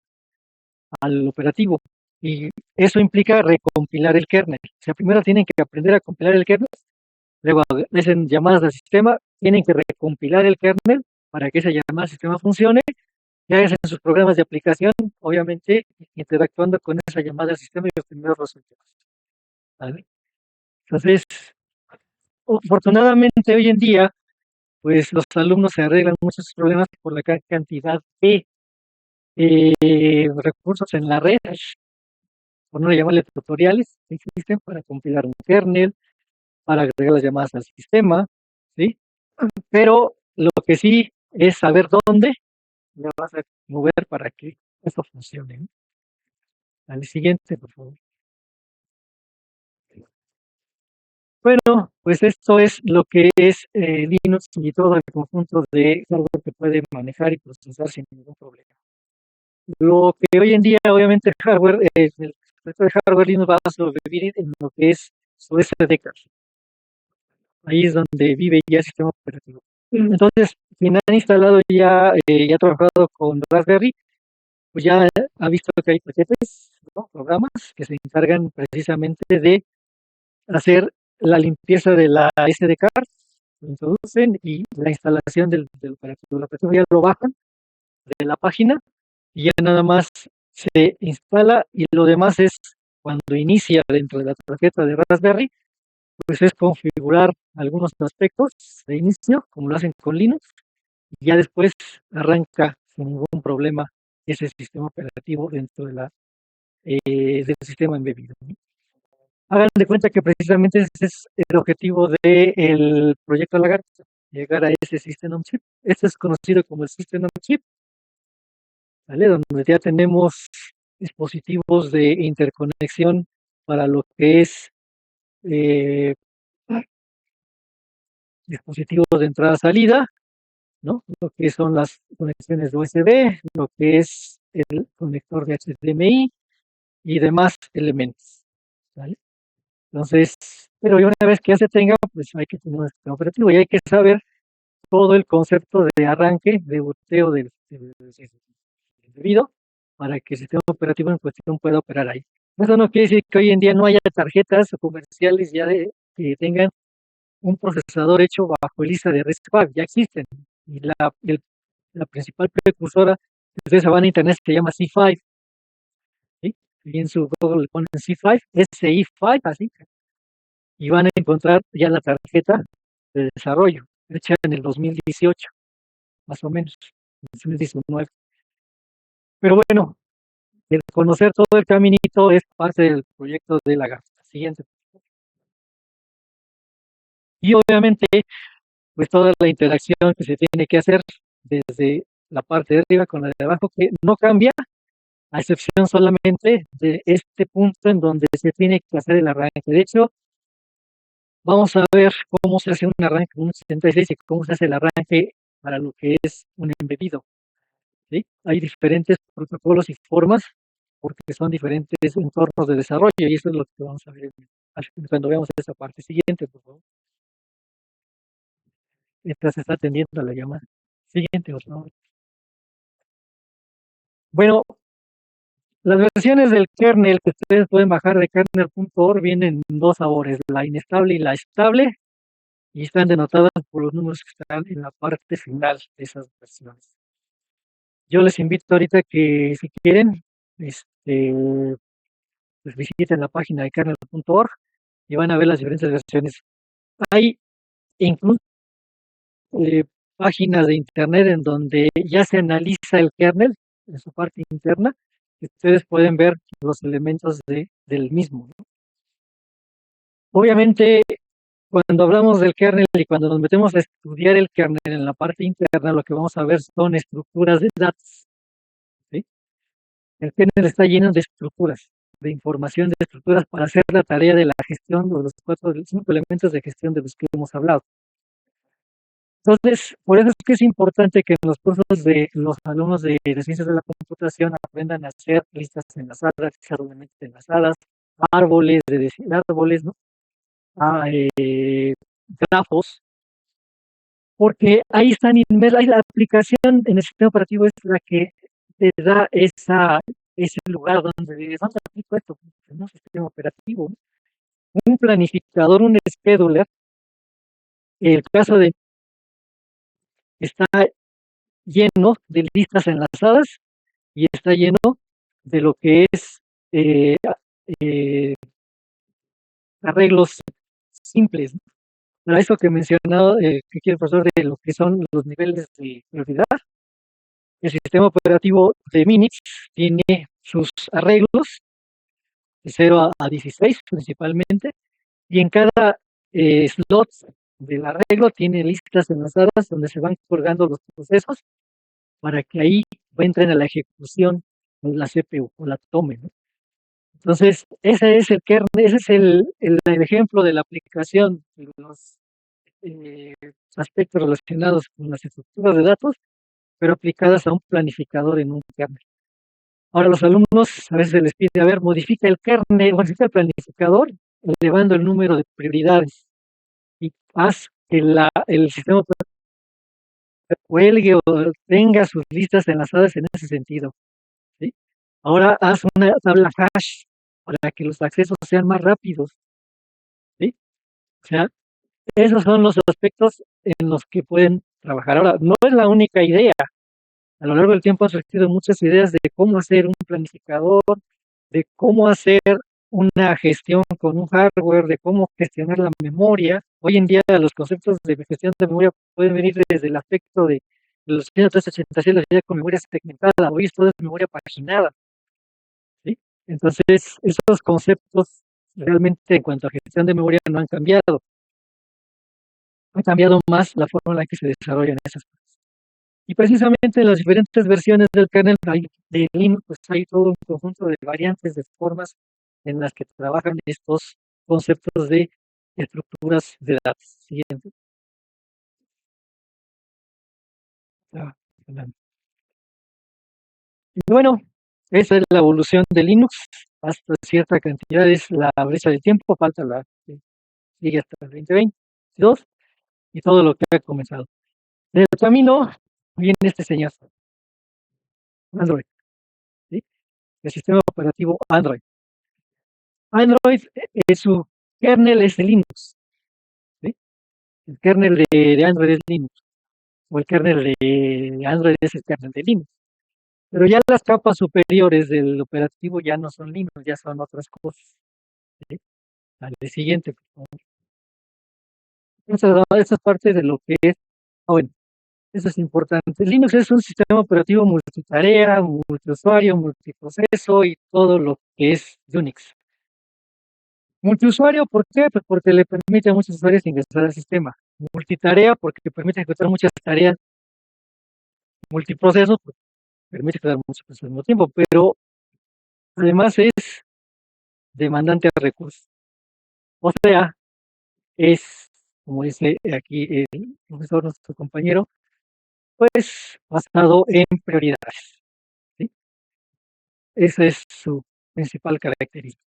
al operativo. Y eso implica recompilar el kernel. O sea, primero tienen que aprender a compilar el kernel, luego hacen llamadas al sistema, tienen que recompilar el kernel para que esa llamada al sistema funcione, y hacen sus programas de aplicación, obviamente interactuando con esa llamada al sistema y los primeros resultados. ¿Vale? Entonces, afortunadamente hoy en día, pues los alumnos se arreglan muchos problemas por la cantidad de recursos en la red, por no llamarle tutoriales, que existen para compilar un kernel, para agregar las llamadas al sistema, ¿sí? Pero lo que sí es saber dónde le vas a mover para que esto funcione, ¿no? Al siguiente, por favor. Bueno, pues esto es lo que es Linux y todo el conjunto de hardware que puede manejar y procesar sin ningún problema. Lo que hoy en día, obviamente, el hardware, el sector de hardware Linux va a sobrevivir en lo que es su SDK. Ahí es donde vive ya el sistema operativo. Entonces, quien ha instalado ya y ha trabajado con Raspberry, pues ya ha visto que hay paquetes, ¿no? Programas que se encargan precisamente de hacer la limpieza de la SDK, lo introducen y la instalación del operativo. El operativo ya lo bajan de la página y ya nada más se instala y lo demás es cuando inicia dentro de la tarjeta de Raspberry, pues es configurar algunos aspectos de inicio, como lo hacen con Linux, y ya después arranca sin ningún problema ese sistema operativo dentro de del sistema embebido. Hagan de cuenta que precisamente ese es el objetivo del proyecto Lagarto, llegar a ese System on Chip. Este es conocido como el System on Chip, ¿vale? Donde ya tenemos dispositivos de interconexión para lo que es eh, dispositivos de entrada-salida, ¿no? Lo que son las conexiones de USB, lo que es el conector de HDMI y demás elementos, ¿vale? Entonces, pero una vez que ya se tenga, pues hay que tener un sistema operativo y hay que saber todo el concepto de arranque, de boteo del debido para que el sistema operativo en cuestión pueda operar ahí. Eso no quiere decir que hoy en día no haya tarjetas comerciales ya que tengan un procesador hecho bajo el ISA de RISC-V, ya existen. Y la principal precursora, ustedes van a internet, se llama C5, ¿sí? Y en su Google le ponen C5, SI5, así, y van a encontrar ya la tarjeta de desarrollo, hecha en el 2018, más o menos, 2019. Pero bueno, el conocer todo el caminito es parte del proyecto de la GAFTA. Siguiente. Y obviamente, pues toda la interacción que se tiene que hacer desde la parte de arriba con la de abajo, que no cambia, a excepción solamente de este punto en donde se tiene que hacer el arranque. De hecho, vamos a ver cómo se hace un arranque con un 76 y cómo se hace el arranque para lo que es un embebido. ¿Sí? Hay diferentes protocolos y formas porque son diferentes entornos de desarrollo y eso es lo que vamos a ver cuando veamos esta parte siguiente, por favor. Mientras se está atendiendo la llamada. Siguiente, por favor. Bueno, las versiones del kernel que ustedes pueden bajar de kernel.org vienen en dos sabores, la inestable y la estable, y están denotadas por los números que están en la parte final de esas versiones. Yo les invito ahorita que si quieren, pues visiten la página de kernel.org y van a ver las diferentes versiones. Hay incluso eh, páginas de internet en donde ya se analiza el kernel en su parte interna y ustedes pueden ver los elementos del mismo, ¿no? Obviamente, cuando hablamos del kernel y cuando nos metemos a estudiar el kernel en la parte interna, lo que vamos a ver son estructuras de datos, ¿sí? El kernel está lleno de estructuras, de información, de estructuras para hacer la tarea de la gestión de los 5 elementos de gestión de los que hemos hablado. Entonces, por eso es que es importante que en los cursos de los alumnos de ciencias de la computación aprendan a hacer listas enlazadas, listas doblemente enlazadas, árboles, árboles, ¿no? Ah, grafos, porque ahí están ahí la aplicación en el sistema operativo es la que te da ese lugar donde dices, ¿dónde aplico esto? En un sistema operativo, ¿no? Un planificador, un scheduler, el caso de está lleno de listas enlazadas y está lleno de lo que es eh, eh, arreglos simples, ¿no? Para eso que mencionado, que quiere el profesor de lo que son los niveles de prioridad, el sistema operativo de Minix tiene sus arreglos de 0 a 16 principalmente, y en cada slot del arreglo tiene listas enlazadas donde se van colgando los procesos para que ahí entren a la ejecución de la CPU o la tome, ¿no? Entonces, ese es el kernel, ese es el ejemplo de la aplicación de los eh, aspectos relacionados con las estructuras de datos, pero aplicadas a un planificador en un kernel. Ahora los alumnos a veces se les pide, a ver, modifica el kernel, modifica el planificador, elevando el número de prioridades y haz que el sistema cuelgue o tenga sus listas enlazadas en ese sentido, ¿sí? Ahora haz una tabla hash para que los accesos sean más rápidos, ¿sí? O sea, esos son los aspectos en los que pueden trabajar. Ahora, no es la única idea. A lo largo del tiempo han surgido muchas ideas de cómo hacer un planificador, de cómo hacer una gestión con un hardware, de cómo gestionar la memoria. Hoy en día los conceptos de gestión de memoria pueden venir desde el aspecto de los 386, la idea con memoria segmentada. Hoy es todo es memoria paginada, ¿sí? Entonces, esos conceptos realmente en cuanto a gestión de memoria no han cambiado. Ha cambiado más la forma en la que se desarrollan esas cosas. Y precisamente en las diferentes versiones del kernel de Linux, pues hay todo un conjunto de variantes, de formas en las que trabajan estos conceptos de estructuras de datos. Siguiente. Ah, y bueno, esa es la evolución de Linux. Hasta cierta cantidad es la brecha de tiempo, falta la que sigue hasta el 2022 y todo lo que ha comenzado. En el camino viene este señor, Android, ¿sí? El sistema operativo Android. Android, su kernel es de Linux, ¿sí? El kernel de Android es Linux, o el kernel de Android es el kernel de Linux. Pero ya las capas superiores del operativo ya no son Linux, ya son otras cosas, ¿sí? Al siguiente, por favor. Esa es parte de lo que es. Bueno, eso es importante. Linux es un sistema operativo multitarea, multiusuario, multiproceso y todo lo que es Unix. Multiusuario, ¿por qué? Pues porque le permite a muchos usuarios ingresar al sistema. Multitarea, porque permite ejecutar muchas tareas. Multiproceso, pues permite ejecutar muchas cosas al mismo tiempo, pero además es demandante de recursos. O sea, es, como dice aquí el profesor, nuestro compañero, pues basado en prioridades, ¿sí? Esa es su principal característica.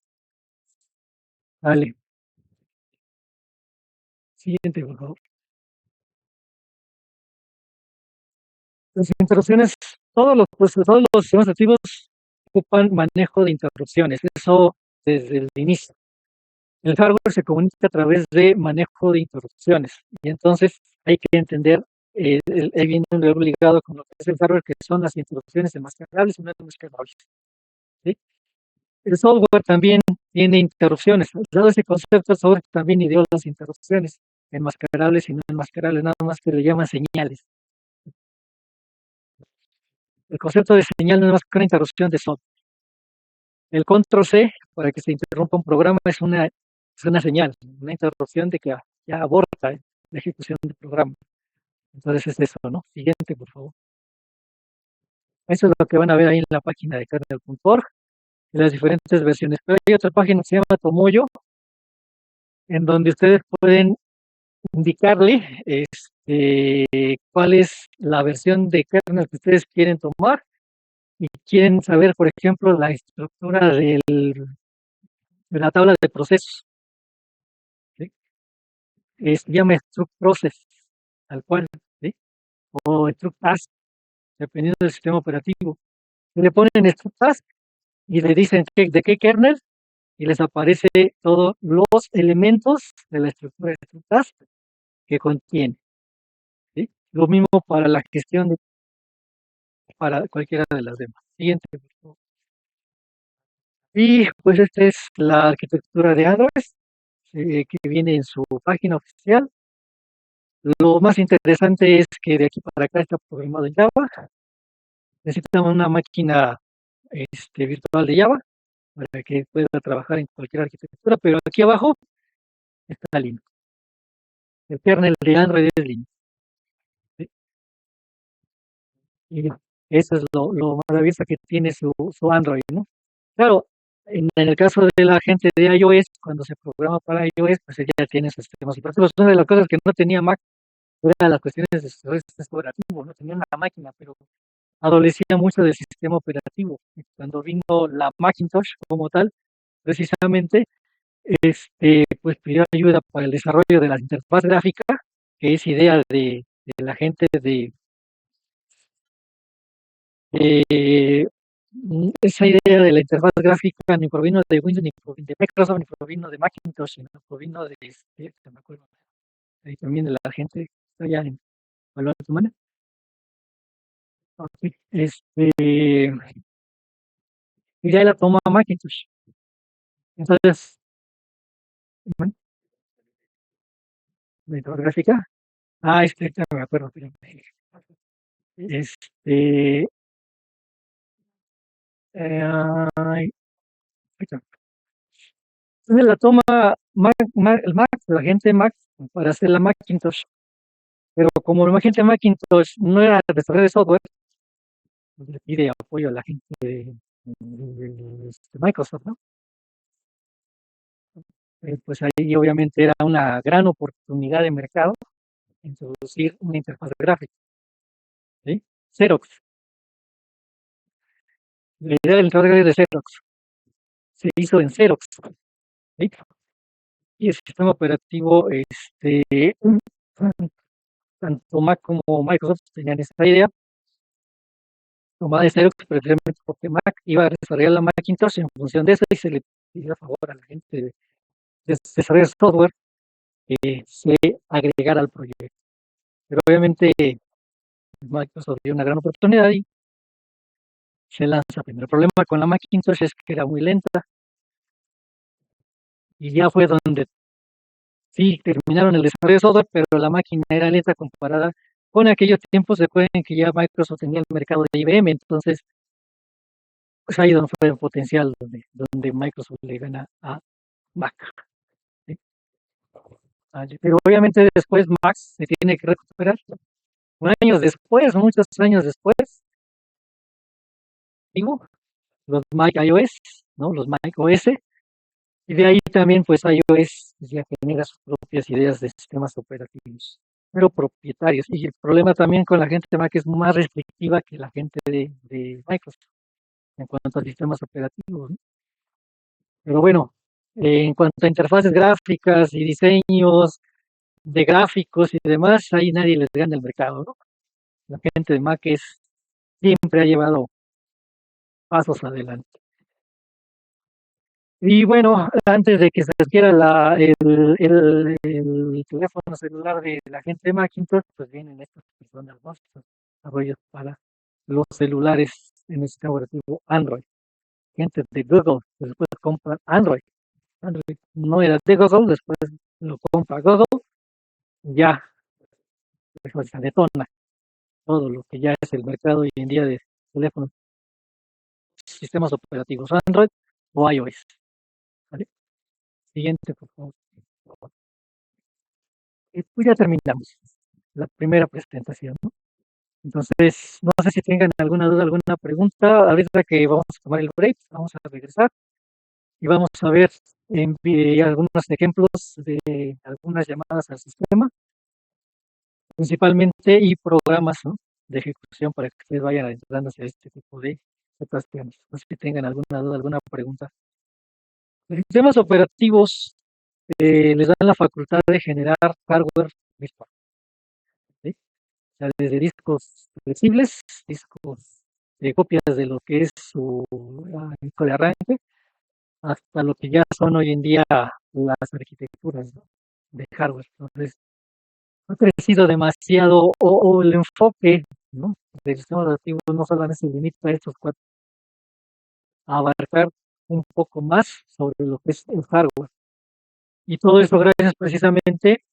Vale, siguiente, por favor. Las interrupciones, todos los sistemas activos ocupan manejo de interrupciones, eso desde el inicio. El hardware se comunica a través de manejo de interrupciones y entonces hay que entender, viene luego ligado con lo que es el hardware, que son las interrupciones enmascarables y no enmascarables, ¿sí? El software también tiene interrupciones. Dado ese concepto, el software también ideó las interrupciones enmascarables y no enmascarables, nada más que le llaman señales. El concepto de señal no es más que una interrupción de software. El control C, para que se interrumpa un programa, es una señal, una interrupción de que ya aborta la ejecución del programa. Entonces es eso, ¿no? Siguiente, por favor. Eso es lo que van a ver ahí en la página de kernel.org, de las diferentes versiones. Pero hay otra página que se llama Tomoyo, en donde ustedes pueden indicarle cuál es la versión de kernel que ustedes quieren tomar y quieren saber, por ejemplo, la estructura de la tabla de procesos, ¿sí? Se llama struct process, tal cual, ¿sí? O struct task, dependiendo del sistema operativo. Le ponen struct task y le dicen de qué kernel y les aparece todos los elementos de la estructura de struct task que contiene, ¿sí? Lo mismo para la gestión para cualquiera de las demás. Siguiente, por favor. Y pues esta es la arquitectura de Android, que viene en su página oficial. Lo más interesante es que de aquí para acá está programado en Java. Necesitamos una máquina virtual de Java para que pueda trabajar en cualquier arquitectura, pero aquí abajo está Linux. El kernel de Android es Linux, ¿sí? Y eso es lo maravilloso que tiene su Android, ¿no? Claro, en el caso de la gente de iOS, cuando se programa para iOS, pues ya tiene sus sistemas operativos. Una de las cosas que no tenía Mac era las cuestiones de sistema operativo, no tenía una máquina, pero adolecía mucho del sistema operativo. cuando vino la Macintosh como tal, precisamente, pues pidió ayuda para el desarrollo de la interfaz gráfica, que es idea de la gente de esa idea de la interfaz gráfica ni provino de Windows, ni provino de Microsoft, ni provino de Macintosh, sino provino de, me acuerdo, ahí también de la gente que está allá en Palo Alto Humana. Ok, y ya la toma Macintosh. Entonces, bueno, la interfaz gráfica, ya me acuerdo, espérame. Este, ay, entonces la toma el Mac, la gente Mac, para hacer la Macintosh. Pero como la gente Macintosh no era desarrollo de software, pues le pide apoyo a la gente de Microsoft, ¿no? Pues ahí obviamente era una gran oportunidad de mercado introducir una interfaz gráfica, ¿sí? Xerox, la idea del interfaz gráfica de Xerox se hizo en Xerox, ¿sí? Y el sistema operativo, tanto Mac como Microsoft tenían esta idea tomada de Xerox precisamente porque Mac iba a desarrollar la Macintosh en función de eso y se le pidió a favor a la gente de desarrollar software que se agregara al proyecto. Pero obviamente Microsoft dio una gran oportunidad y se lanza primero. El problema con la Macintosh es que era muy lenta y ya fue donde sí terminaron el desarrollo de software, pero la máquina era lenta comparada con aquellos tiempos. Recuerden que ya Microsoft tenía el mercado de IBM, entonces pues ahí donde fue el potencial, donde Microsoft le gana a Mac. ¿Sí? Pero obviamente después Mac se tiene que recuperar. Un año después, muchos años después, digo, los Mac iOS, ¿no? Los Mac OS, y de ahí también pues iOS ya genera sus propias ideas de sistemas operativos, pero propietarios. Y el problema también con la gente de Mac es más restrictiva que la gente de Microsoft en cuanto a sistemas operativos, ¿no? Pero bueno, en cuanto a interfaces gráficas y diseños de gráficos y demás, ahí nadie les gana el mercado, ¿no? La gente de Mac siempre ha llevado pasos adelante. Y bueno, antes de que se adquiera el teléfono celular de la gente de Macintosh, pues vienen estas personas, ¿no? Estos desarrollos para los celulares en el sistema operativo Android. Gente de Google, que después compra Android. Android no era de Google, después lo compra Google, ya, pues se detona todo lo que ya es el mercado hoy en día de teléfonos, sistemas operativos Android o iOS. ¿Vale? Siguiente, por favor. Y pues ya terminamos la primera presentación, ¿no? Entonces, no sé si tengan alguna duda, alguna pregunta. Ahorita que vamos a tomar el break, vamos a regresar y vamos a ver algunos ejemplos de algunas llamadas al sistema, principalmente, y programas, ¿no?, de ejecución para que ustedes vayan adentrando hacia este tipo de situaciones. No sé si tengan alguna duda, alguna pregunta. Los sistemas operativos les dan la facultad de generar hardware virtual, ¿sí? O sea, desde discos flexibles, discos de copias de lo que es su disco de arranque, hasta lo que ya son hoy en día las arquitecturas, ¿no?, de hardware. Entonces, ha crecido demasiado o el enfoque, ¿no?, del sistema operativo no solamente se limita a estos cuatro, a abarcar un poco más sobre lo que es el hardware. Y todo eso gracias precisamente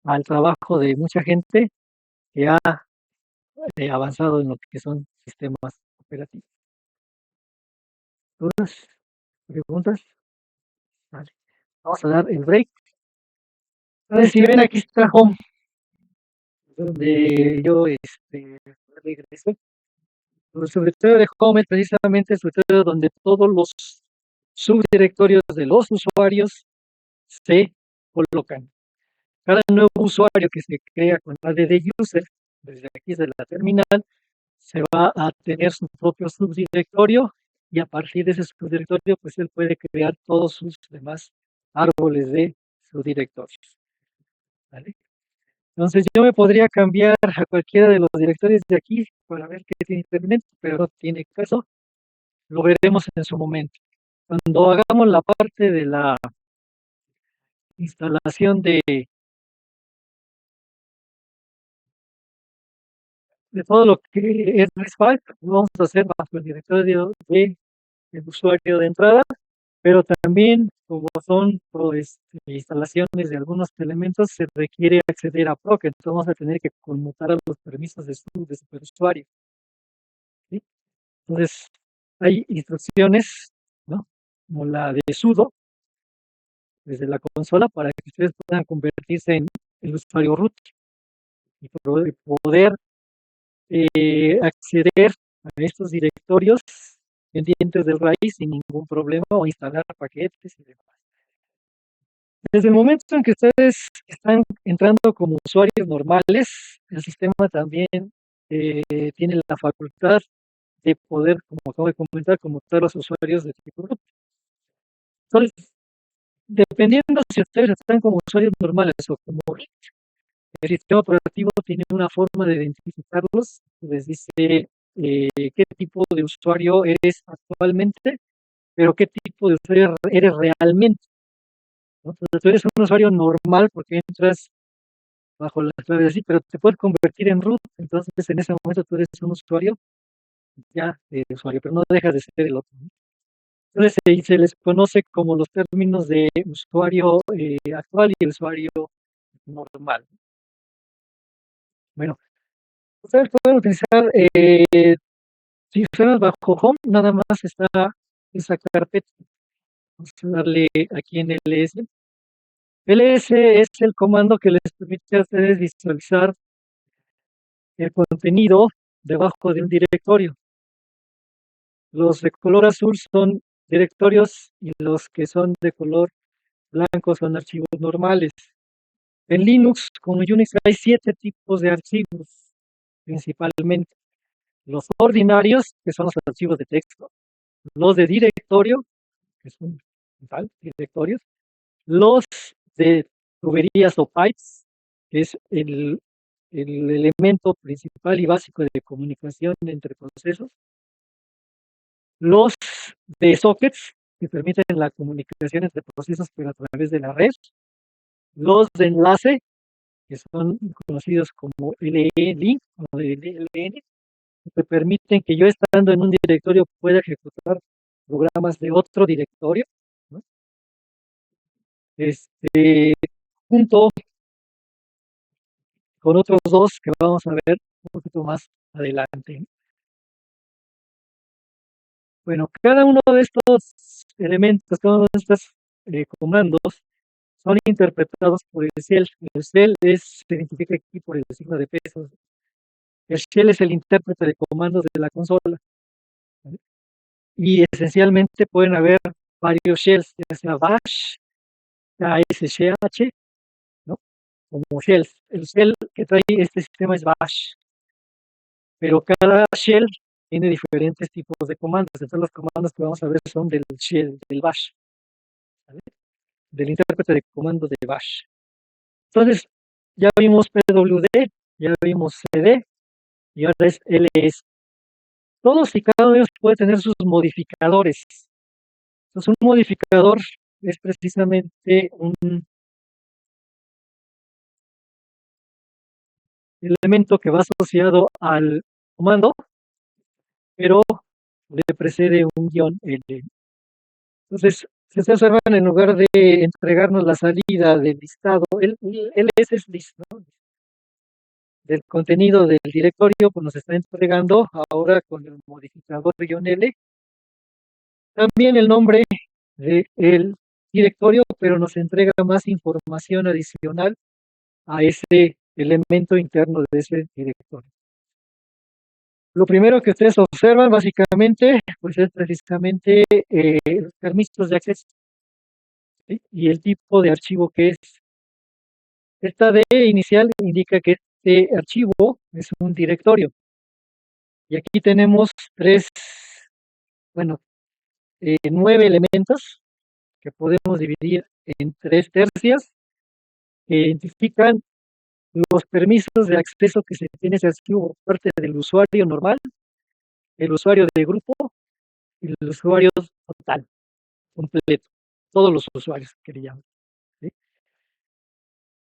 al trabajo de mucha gente que ha avanzado en lo que son sistemas operativos. ¿Dudas? ¿Preguntas? Vale. Vamos a dar el break. Entonces, si ven, aquí está Home, donde yo regresé. El subdirectorio de Home es precisamente el subdirectorio donde todos los subdirectorios de los usuarios se colocan. Cada nuevo usuario que se crea con ADD User, desde aquí de la terminal, se va a tener su propio subdirectorio y a partir de ese subdirectorio, pues él puede crear todos sus demás árboles de subdirectorios. ¿Vale? Entonces yo me podría cambiar a cualquiera de los directorios de aquí para ver qué tiene implemento, pero no tiene caso, lo veremos en su momento. Cuando hagamos la parte de la instalación de todo lo que es REST, lo vamos a hacer bajo el directorio del usuario de entrada, pero también como son pues, instalaciones de algunos elementos, se requiere acceder a PROC, entonces vamos a tener que conmutar a los permisos de superusuario. ¿Sí? Entonces, hay instrucciones, ¿no? Como la de sudo, desde la consola, para que ustedes puedan convertirse en el usuario root y poder acceder a estos directorios pendientes del raíz sin ningún problema o instalar paquetes y demás. Desde el momento en que ustedes están entrando como usuarios normales, el sistema también tiene la facultad de poder, como acabo de comentar, conmutar los usuarios de tipo root. Entonces, dependiendo si ustedes están como usuarios normales o como root, el sistema operativo tiene una forma de identificarlos, les dice qué tipo de usuario eres actualmente, pero qué tipo de usuario eres realmente, ¿no? Entonces, tú eres un usuario normal porque entras bajo las claves así, pero te puedes convertir en root, entonces en ese momento tú eres un usuario ya de usuario, pero no dejas de ser el otro, ¿no? Entonces se les conoce como los términos de usuario actual y el usuario normal. Bueno, ustedes pueden utilizar, si ustedes bajo Home, nada más está esa carpeta. Vamos a darle aquí en ls. ls es el comando que les permite a ustedes visualizar el contenido debajo de un directorio. Los de color azul son directorios y los que son de color blanco son archivos normales. En Linux, como Unix, hay 7 tipos de archivos, principalmente. Los ordinarios, que son los archivos de texto. Los de directorio, que son directorios. Los de tuberías o pipes, que es el elemento principal y básico de comunicación entre procesos. Los de sockets, que permiten la comunicación entre procesos, pero a través de la red. Los de enlace, que son conocidos como LE-Link o LN, que permiten que yo estando en un directorio pueda ejecutar programas de otro directorio, ¿no? Junto con otros dos que vamos a ver un poquito más adelante. Bueno, cada uno de estos elementos, cada uno de estos comandos son interpretados por el shell. El shell se identifica aquí por el signo de peso. El shell es el intérprete de comandos de la consola. ¿Vale? Y esencialmente pueden haber varios shells, ya sea bash, ASSH, ¿no? Como shells. El shell que trae este sistema es bash, pero cada shell tiene diferentes tipos de comandos. Entonces los comandos que vamos a ver son del shell, del bash, ¿vale? Del intérprete de comandos de bash. Entonces, ya vimos PWD, ya vimos CD y ahora es LS. Todos y cada uno de ellos puede tener sus modificadores. Entonces, un modificador es precisamente un elemento que va asociado al comando, pero le precede un guión L. Entonces, si ustedes observan, en lugar de entregarnos la salida del listado, el LS es list, ¿no? Del contenido del directorio, pues nos está entregando ahora con el modificador "-l", también el nombre del directorio, pero nos entrega más información adicional a ese elemento interno de ese directorio. Lo primero que ustedes observan básicamente, pues es precisamente los permisos de acceso, ¿sí? Y el tipo de archivo que es. Esta D inicial indica que este archivo es un directorio. Y aquí tenemos tres, bueno, 9 elementos que podemos dividir en 3 tercias que identifican los permisos de acceso que se tiene ese archivo por parte del usuario normal, el usuario de grupo y el usuario total, completo, todos los usuarios que le llaman. ¿Sí?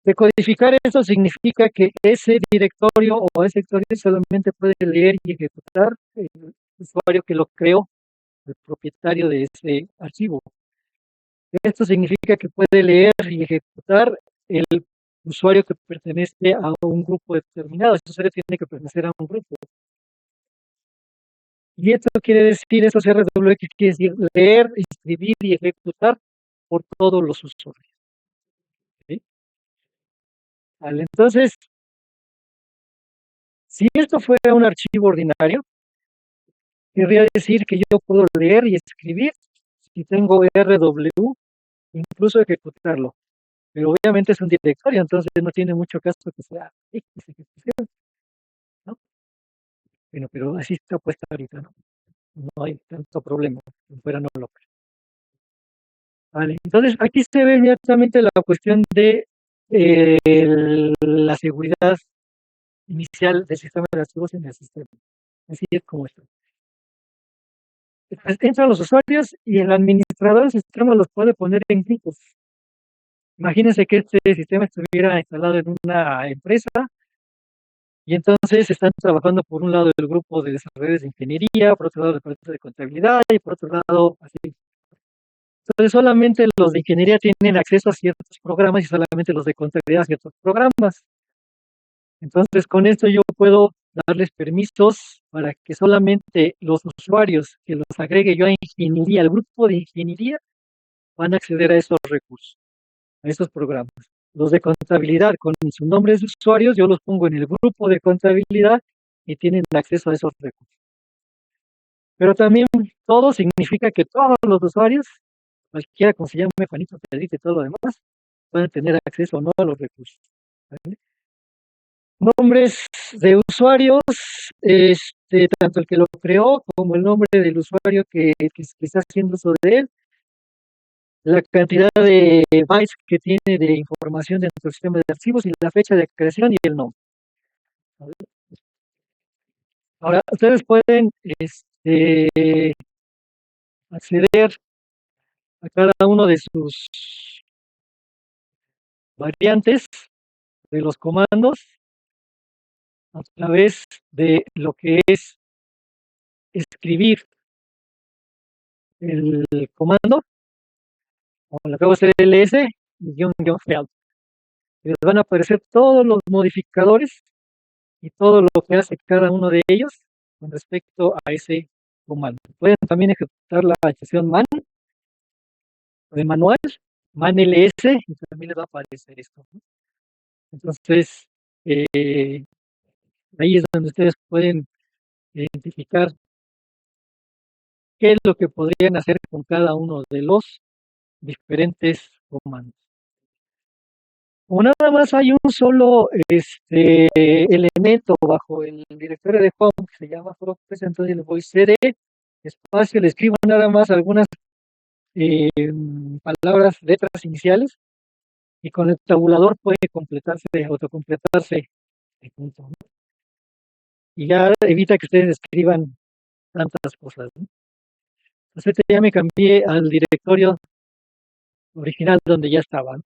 Decodificar eso significa que ese directorio o ese directorio solamente puede leer y ejecutar el usuario que lo creó, el propietario de ese archivo. Esto significa que puede leer y ejecutar el usuario que pertenece a un grupo determinado. Ese usuario tiene que pertenecer a un grupo. Y esto quiere decir, eso CRWX quiere decir leer, escribir y ejecutar por todos los usuarios. ¿Sí? Vale, entonces, si esto fuera un archivo ordinario, querría decir que yo puedo leer y escribir si tengo RW, incluso ejecutarlo. Pero obviamente es un directorio, entonces no tiene mucho caso que sea X ejecución, ¿no? Bueno, pero así está puesta ahorita, ¿no? No hay tanto problema, si fuera no local. Vale, entonces aquí se ve inmediatamente la cuestión de la seguridad inicial del sistema de archivos en el sistema. Así es como esto. Entran los usuarios y el administrador del sistema los puede poner en grupos. Imagínense que este sistema estuviera instalado en una empresa y entonces están trabajando por un lado el grupo de desarrolladores de ingeniería, por otro lado el departamento de contabilidad y por otro lado así. Entonces solamente los de ingeniería tienen acceso a ciertos programas y solamente los de contabilidad a ciertos programas. Entonces con esto yo puedo darles permisos para que solamente los usuarios que los agregue yo a ingeniería, al grupo de ingeniería, van a acceder a esos recursos, a esos programas. Los de contabilidad con sus nombres de usuarios, yo los pongo en el grupo de contabilidad y tienen acceso a esos recursos. Pero también todo significa que todos los usuarios, cualquiera como se llame Juanito, Pedrito y todo lo demás, pueden tener acceso o no a los recursos. ¿Vale? Nombres de usuarios, tanto el que lo creó como el nombre del usuario que está haciendo uso de él, la cantidad de bytes que tiene de información dentro del sistema de archivos y la fecha de creación y el nombre. Ahora, ustedes pueden acceder a cada uno de sus variantes de los comandos a través de lo que es escribir el comando, o lo que hago es ls, guión, guión, felt. Les van a aparecer todos los modificadores y todo lo que hace cada uno de ellos con respecto a ese comando. Pueden también ejecutar la acción man de manual, man ls, y también les va a aparecer esto, ¿no? Entonces, ahí es donde ustedes pueden identificar qué es lo que podrían hacer con cada uno de los diferentes comandos. O nada más hay un solo elemento bajo el directorio de home que se llama Progress, entonces le voy cd espacio, le escribo nada más algunas palabras, letras iniciales, y con el tabulador puede completarse, autocompletarse el punto, ¿no? Y ya evita que ustedes escriban tantas cosas, ¿no? Entonces ya me cambié al directorio original donde ya estaba, ¿no?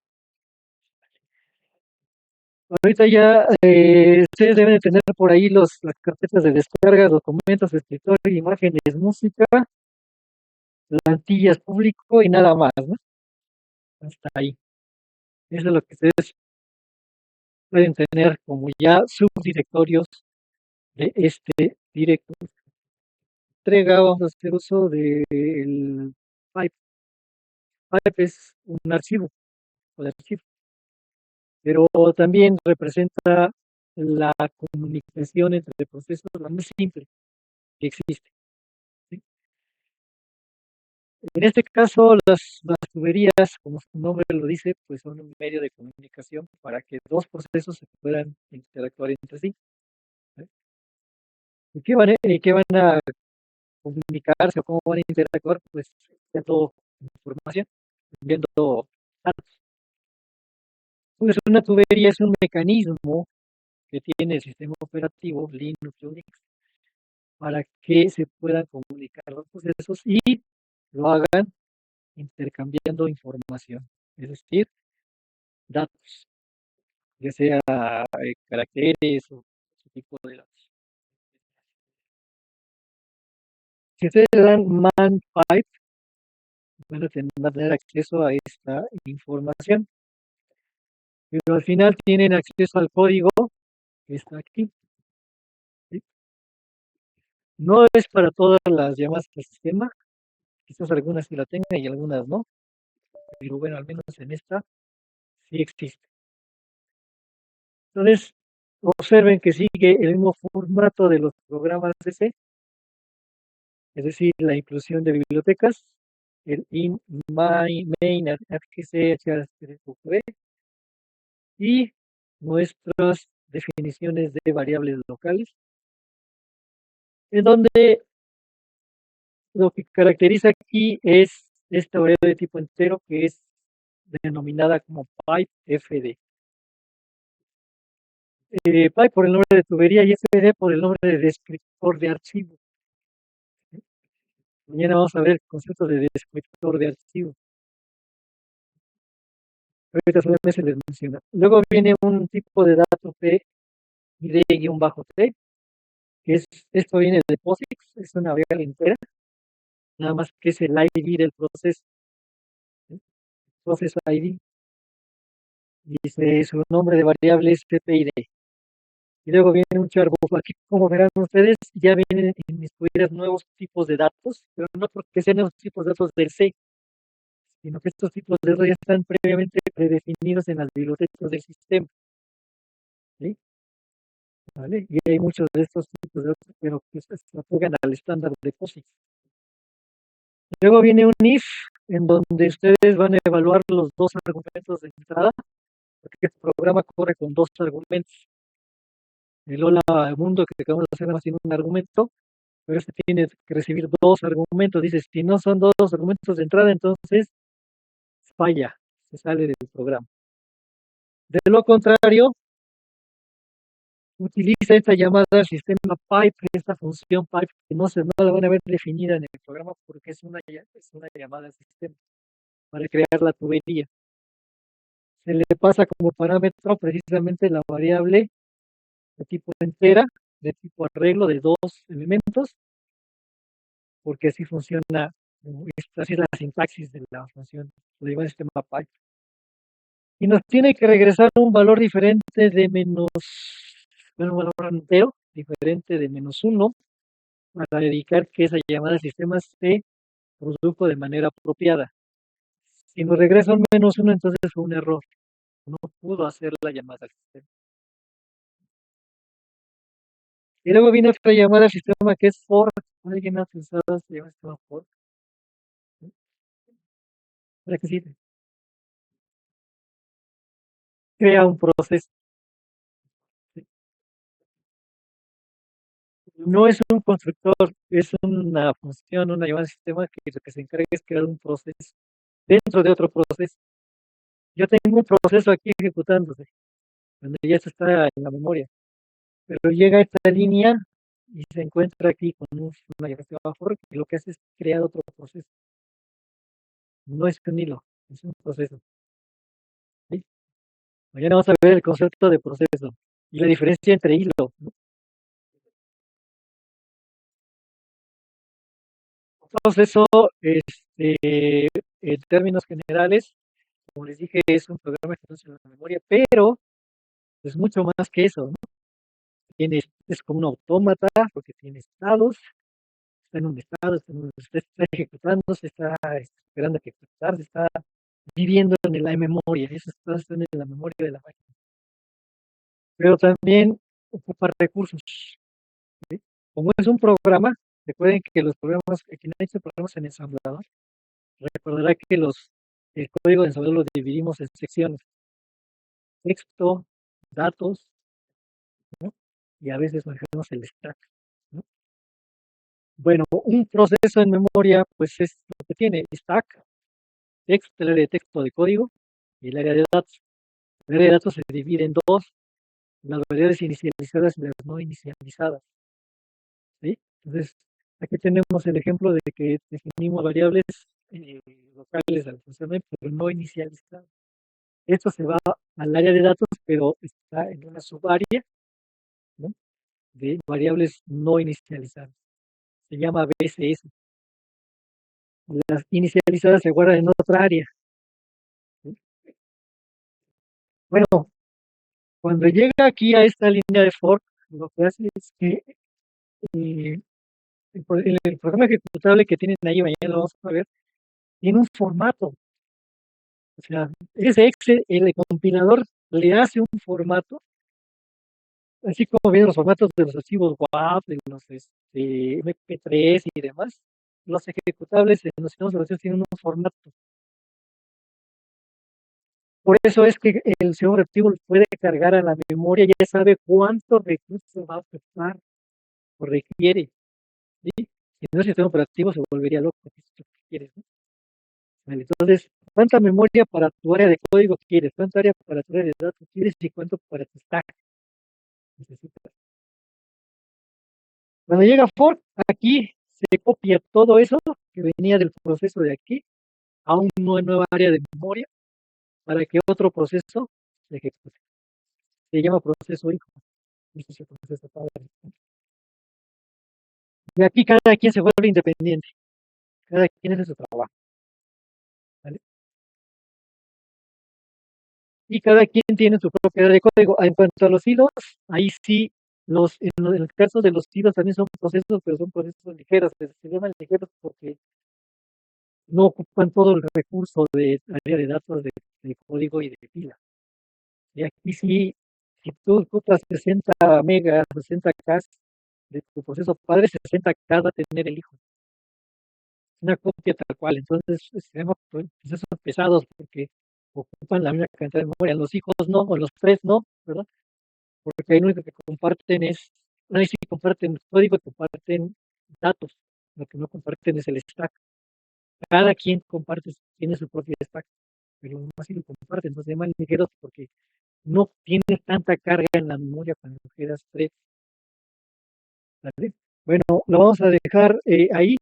Ahorita ya ustedes deben de tener por ahí las carpetas de descarga, documentos, escritorio, imágenes, música, plantillas público y nada más, ¿no? Hasta ahí. Eso es lo que ustedes pueden tener como ya subdirectorios de este directorio. Entrega, vamos a hacer uso del pipe. Pipe es un archivo o de archivo, pero también representa la comunicación entre procesos la más simple que existe, ¿sí? En este caso, las tuberías, como su nombre lo dice, pues son un medio de comunicación para que dos procesos se puedan interactuar entre sí, ¿sí? ¿Y qué van a comunicarse o cómo van a interactuar, pues enviando información, enviando datos. Pues una tubería es un mecanismo que tiene el sistema operativo Linux, Unix, para que se puedan comunicar los procesos y lo hagan intercambiando información, es decir, datos, ya sea caracteres o ese tipo de datos. Si ustedes le dan man pipe, van a tener acceso a esta información, pero al final tienen acceso al código que está aquí, ¿sí? No es para todas las llamadas del sistema, quizás algunas sí la tengan y algunas no, pero bueno, al menos en esta sí existe. Entonces, observen que sigue el mismo formato de los programas de C, es decir, la inclusión de bibliotecas, el in, main, HC, HTTP, y nuestras definiciones de variables locales, en donde lo que caracteriza aquí es esta variable de tipo entero que es denominada como pipe FD. Pipe por el nombre de tubería y FD por el nombre de descriptor de archivo. Mañana vamos a ver el concepto de descriptor de archivo. Ahorita solamente se les menciona. Luego viene un tipo de dato P y D-T, que es, esto viene de POSIX, es una variable entera, nada más que es el ID del proceso, ¿sí? Process ID, dice su nombre de variable es PPID. Y luego viene un charbuf. Aquí, como verán ustedes, ya vienen incluidas nuevos tipos de datos, pero no porque sean nuevos tipos de datos del C, sino que estos tipos de datos ya están previamente predefinidos en las bibliotecas del sistema, ¿sí? ¿Vale? Y hay muchos de estos tipos de datos, pero que se apegan al estándar de POSIX. Luego viene un if, en donde ustedes van a evaluar los dos argumentos de entrada, porque el programa corre con dos argumentos. El hola mundo que acabamos de hacer nada más tiene un argumento, pero este tiene que recibir dos argumentos. Dice, si no son dos argumentos de entrada, entonces falla, se sale del programa. De lo contrario, utiliza esta llamada al sistema pipe, esta función pipe, que no la van a ver definida en el programa porque es una llamada al sistema para crear la tubería. Se le pasa como parámetro precisamente la variable de tipo entera, de tipo arreglo de dos elementos, porque así funciona, así es la sintaxis de la función, lo llama el sistema pipe. Y nos tiene que regresar un valor diferente de menos, bueno, un valor entero, diferente de -1, para dedicar que esa llamada al sistema se produjo de manera apropiada. Si nos regresa un -1, entonces fue un error. No pudo hacer la llamada al sistema. Y luego viene otra llamada al sistema que es for. ¿Alguien ha pensado se llama sistema for? ¿Para qué sirve? Crea un proceso. No es un constructor, es una función, una llamada al sistema que lo que se encarga es crear un proceso dentro de otro proceso. Yo tengo un proceso aquí ejecutándose, donde ya se está en la memoria, pero llega esta línea y se encuentra aquí con una llamada for, y lo que hace es crear otro proceso. No es un hilo, es un proceso. ¿Sí? Mañana vamos a ver el concepto de proceso y la diferencia entre hilo, ¿no? Proceso, en términos generales, como les dije, es un programa que no se en la memoria, pero es mucho más que eso, ¿no? Es como un autómata porque tiene estados, está en un estado, está ejecutándose, está esperando a ejecutarse, está viviendo en la memoria, esos estados están en la memoria de la máquina. Pero también ocupa recursos, ¿sí? Como es un programa, recuerden que los programas, quien ha hecho programas en ensamblador, recordará que el código de ensamblador lo dividimos en secciones, texto, datos, ¿no? Y a veces manejamos el stack, ¿no? Bueno, un proceso en memoria, pues es lo que tiene stack, text, el área de texto de código y el área de datos. El área de datos se divide en dos, las variables inicializadas y las no inicializadas, ¿sí? Entonces, aquí tenemos el ejemplo de que definimos variables eh, locales al funcionamiento, pero no inicializadas. Esto se va al área de datos, pero está en una subárea, ¿no?, de variables no inicializadas. Se llama BCS. Las inicializadas se guardan en otra área, ¿sí? Bueno, cuando llega aquí a esta línea de fork, lo que hace es que eh, el programa ejecutable que tienen ahí, mañana lo vamos a ver, tiene un formato. O sea, ese exe, el compilador le hace un formato, así como vienen los formatos de los archivos WAV, de los MP3 y demás. Los ejecutables en los sistemas operativos tienen un formato. Por eso es que el sistema operativo puede cargar a la memoria, ya sabe cuántos recursos va a ocupar o requiere, ¿sí? Si no, el sistema operativo se volvería loco, si es lo que quieres, ¿no? Vale, entonces, ¿cuánta memoria para tu área de código quieres? ¿Cuánta área para tu área de datos quieres? ¿Y cuánto para tu stack necesitas? Cuando llega fork, aquí se copia todo eso que venía del proceso de aquí a una nueva área de memoria para que otro proceso se ejecute. Se llama proceso hijo. Este es el proceso padre. Y aquí cada quien se vuelve independiente. Cada quien hace su trabajo, ¿vale? Y cada quien tiene su propia área de código. En cuanto a los hilos, ahí sí, en el caso de los hilos también son procesos, pero son procesos ligeros. Se llaman ligeros porque no ocupan todo el recurso de área de datos de código y de pila. Y aquí sí, si tú ocupas 60 megas, 60K de tu proceso padre, 60K va a tener el hijo. Una copia tal cual. Entonces, tenemos procesos pesados porque ocupan la misma cantidad de memoria. Los hijos no, o los tres no, ¿verdad? Porque ahí lo único que comparten es, ahí sí comparten código, comparten datos. Lo que no comparten es el stack. Cada quien comparte, tiene su propio stack, pero no así lo comparten. Entonces, se llaman ligeros porque no tiene tanta carga en la memoria cuando quedas tres, ¿vale? Bueno, lo vamos a dejar ahí.